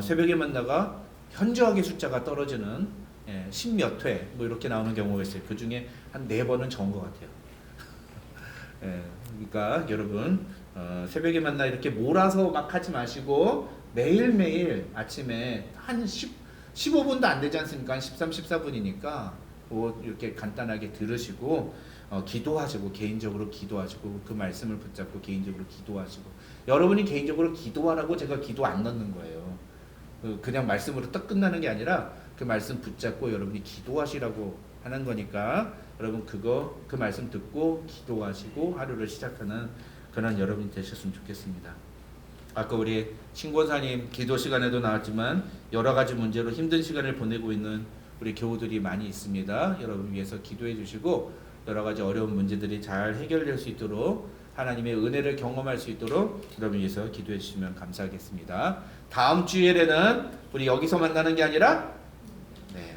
[SPEAKER 3] 새벽에 만나가 현저하게 숫자가 떨어지는 10몇 회 뭐 이렇게 나오는 경우가 있어요. 그 중에 한 4번은 적은 것 같아요. 그러니까 여러분 새벽에 만나 이렇게 몰아서 막 하지 마시고 매일매일 아침에 한 15분도 안 되지 않습니까? 한 13, 14분이니까 뭐 이렇게 간단하게 들으시고 기도하시고 개인적으로 기도하시고 그 말씀을 붙잡고 개인적으로 기도하시고 여러분이 개인적으로 기도하라고 제가 기도 안 넣는 거예요. 그냥 말씀으로 딱 끝나는 게 아니라 그 말씀 붙잡고 여러분이 기도하시라고 하는 거니까 여러분 그 말씀 듣고 기도하시고 하루를 시작하는 그런 여러분이 되셨으면 좋겠습니다. 아까 우리 신권사님 기도 시간에도 나왔지만 여러 가지 문제로 힘든 시간을 보내고 있는 우리 교우들이 많이 있습니다. 여러분 위해서 기도해 주시고 여러 가지 어려운 문제들이 잘 해결될 수 있도록 하나님의 은혜를 경험할 수 있도록 여러분 위해서 기도해 주시면 감사하겠습니다. 다음 주일에는 우리 여기서 만나는 게 아니라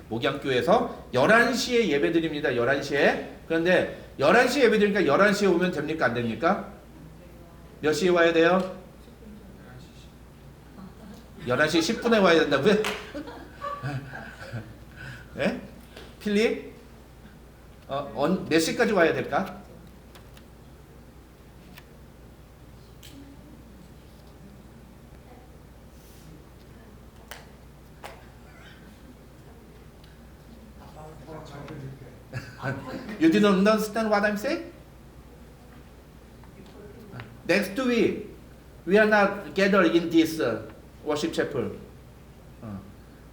[SPEAKER 3] 목양교에서 11시에 예배드립니다. 11시에. 그런데 11시에 예배드리니까 11시에 오면 됩니까? 안 됩니까? 몇 시에 와야 돼요? 11시 10분에 와야 된다고요? 네? 필립? 몇 시까지 와야 될까? You didn't understand what I'm saying? Next week, we are not gathered in this worship chapel.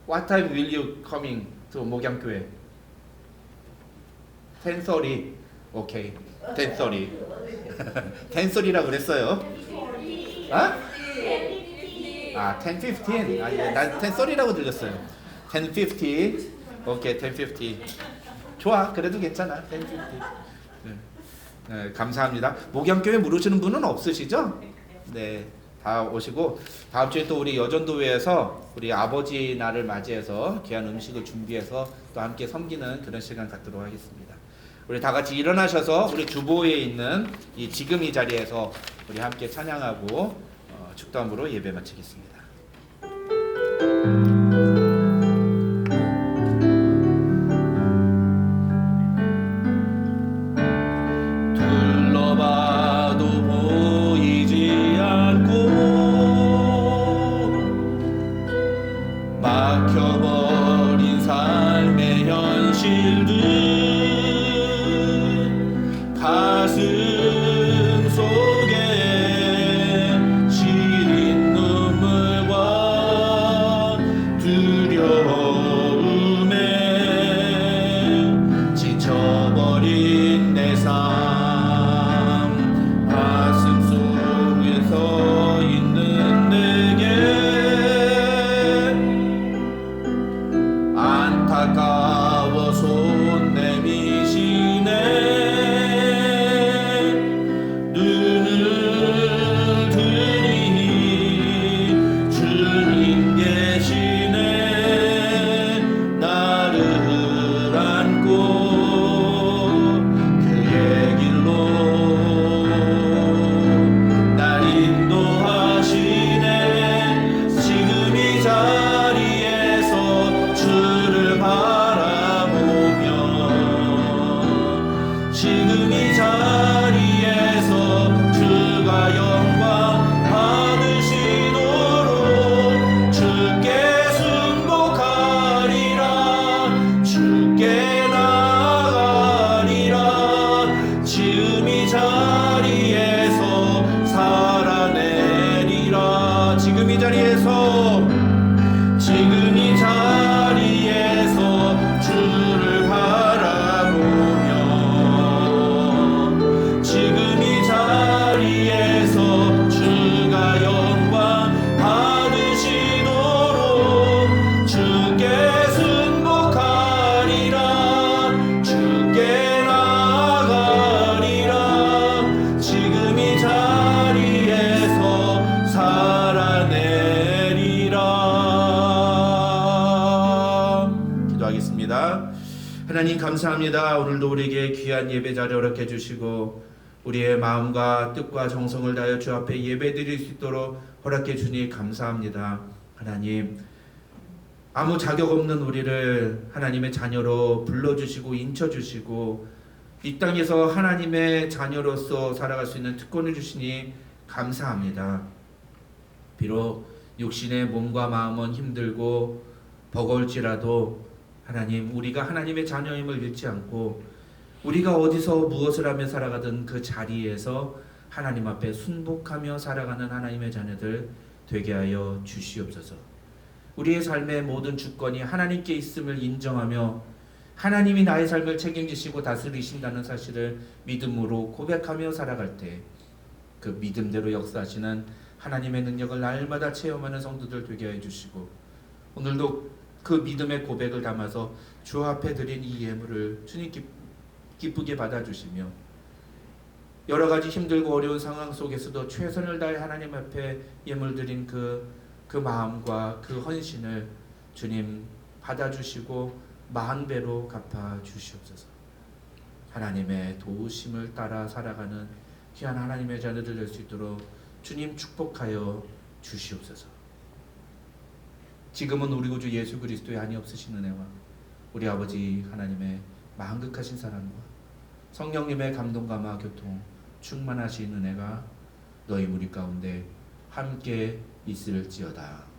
[SPEAKER 3] What time will you coming to 목양교회? 10:30. Okay, 10:30. 10:30라고 그랬어요. 아, 10:15. 아, 예, 난 10:30라고 들렸어요. 10:50. 오케이, 10:50. 좋아, 그래도 괜찮아. 10:50. 네, 감사합니다. 목양교회 물으시는 분은 없으시죠? 네, 다 오시고 다음 주에 또 우리 여전도회에서 우리 아버지 날을 맞이해서 귀한 음식을 준비해서 또 함께 섬기는 그런 시간 갖도록 하겠습니다. 우리 다 같이 일어나셔서 우리 주보에 있는 지금 이 자리에서 우리 함께 찬양하고 축도함으로 예배 마치겠습니다.
[SPEAKER 1] 막혀버린 삶의 현실들 가슴 속에 시린 눈물과 두려움에 지쳐버린 내 삶 가슴 속에 서 있는 내게 안타까워 손 내미시네 눈을 들이 주님 계시네 나를 안고 그의 길로 날 인도하시네 지금 이 자리에서 주를 바라보며 지금 이 자리에서 주가 영광 받으시도록 주께 순복하리라 주께 나아가리라 지금 이 자리에서 살아내리라 지금 이 자리에서 주를 바라보며 지금 이 자리에서 주가 영광 받으시도록 주께 순복하리라 주께 나아가리라 지금 이 자리에서 살아내리라. 기도하겠습니다. 하나님 감사합니다. 오늘도 우리에게 귀한 예배 자리 허락해 주시고 우리의 마음과 뜻과 정성을 다하여 주 앞에 예배드릴 수 있도록 허락해 주니 감사합니다. 하나님 아무 자격 없는 우리를 하나님의 자녀로 불러주시고 인쳐주시고 이 땅에서 하나님의 자녀로서 살아갈 수 있는 특권을 주시니 감사합니다. 비록 육신의 몸과 마음은 힘들고 버거울지라도 하나님 우리가 하나님의 자녀임을 잃지 않고 우리가 어디서 무엇을 하며 살아가든 그 자리에서 하나님 앞에 순복하며 살아가는 하나님의 자녀들 되게 하여 주시옵소서. 우리의 삶의 모든 주권이 하나님께 있음을 인정하며 하나님이 나의 삶을 책임지시고 다스리신다는 사실을 믿음으로 고백하며 살아갈 때 그 믿음대로 역사하시는
[SPEAKER 3] 하나님의 능력을 날마다 체험하는 성도들 되게 해주시고 오늘도 그 믿음의 고백을 담아서 주 앞에 드린 이 예물을 주님 기쁘게 받아주시며 여러 가지 힘들고 어려운 상황 속에서도 최선을 다해 하나님 앞에 예물 드린 그 마음과 그 헌신을 주님 받아주시고 10배로 갚아 주시옵소서. 하나님의 도우심을 따라 살아가는 귀한 하나님의 자녀들 될 수 있도록 주님 축복하여 주시옵소서. 지금은 우리 구주 예수 그리스도의 한이 없으신 은혜와 우리 아버지 하나님의 만극하신 사랑과 성령님의 감동감화 교통 충만하신 은혜가 너희 무리 가운데 함께 있을지어다.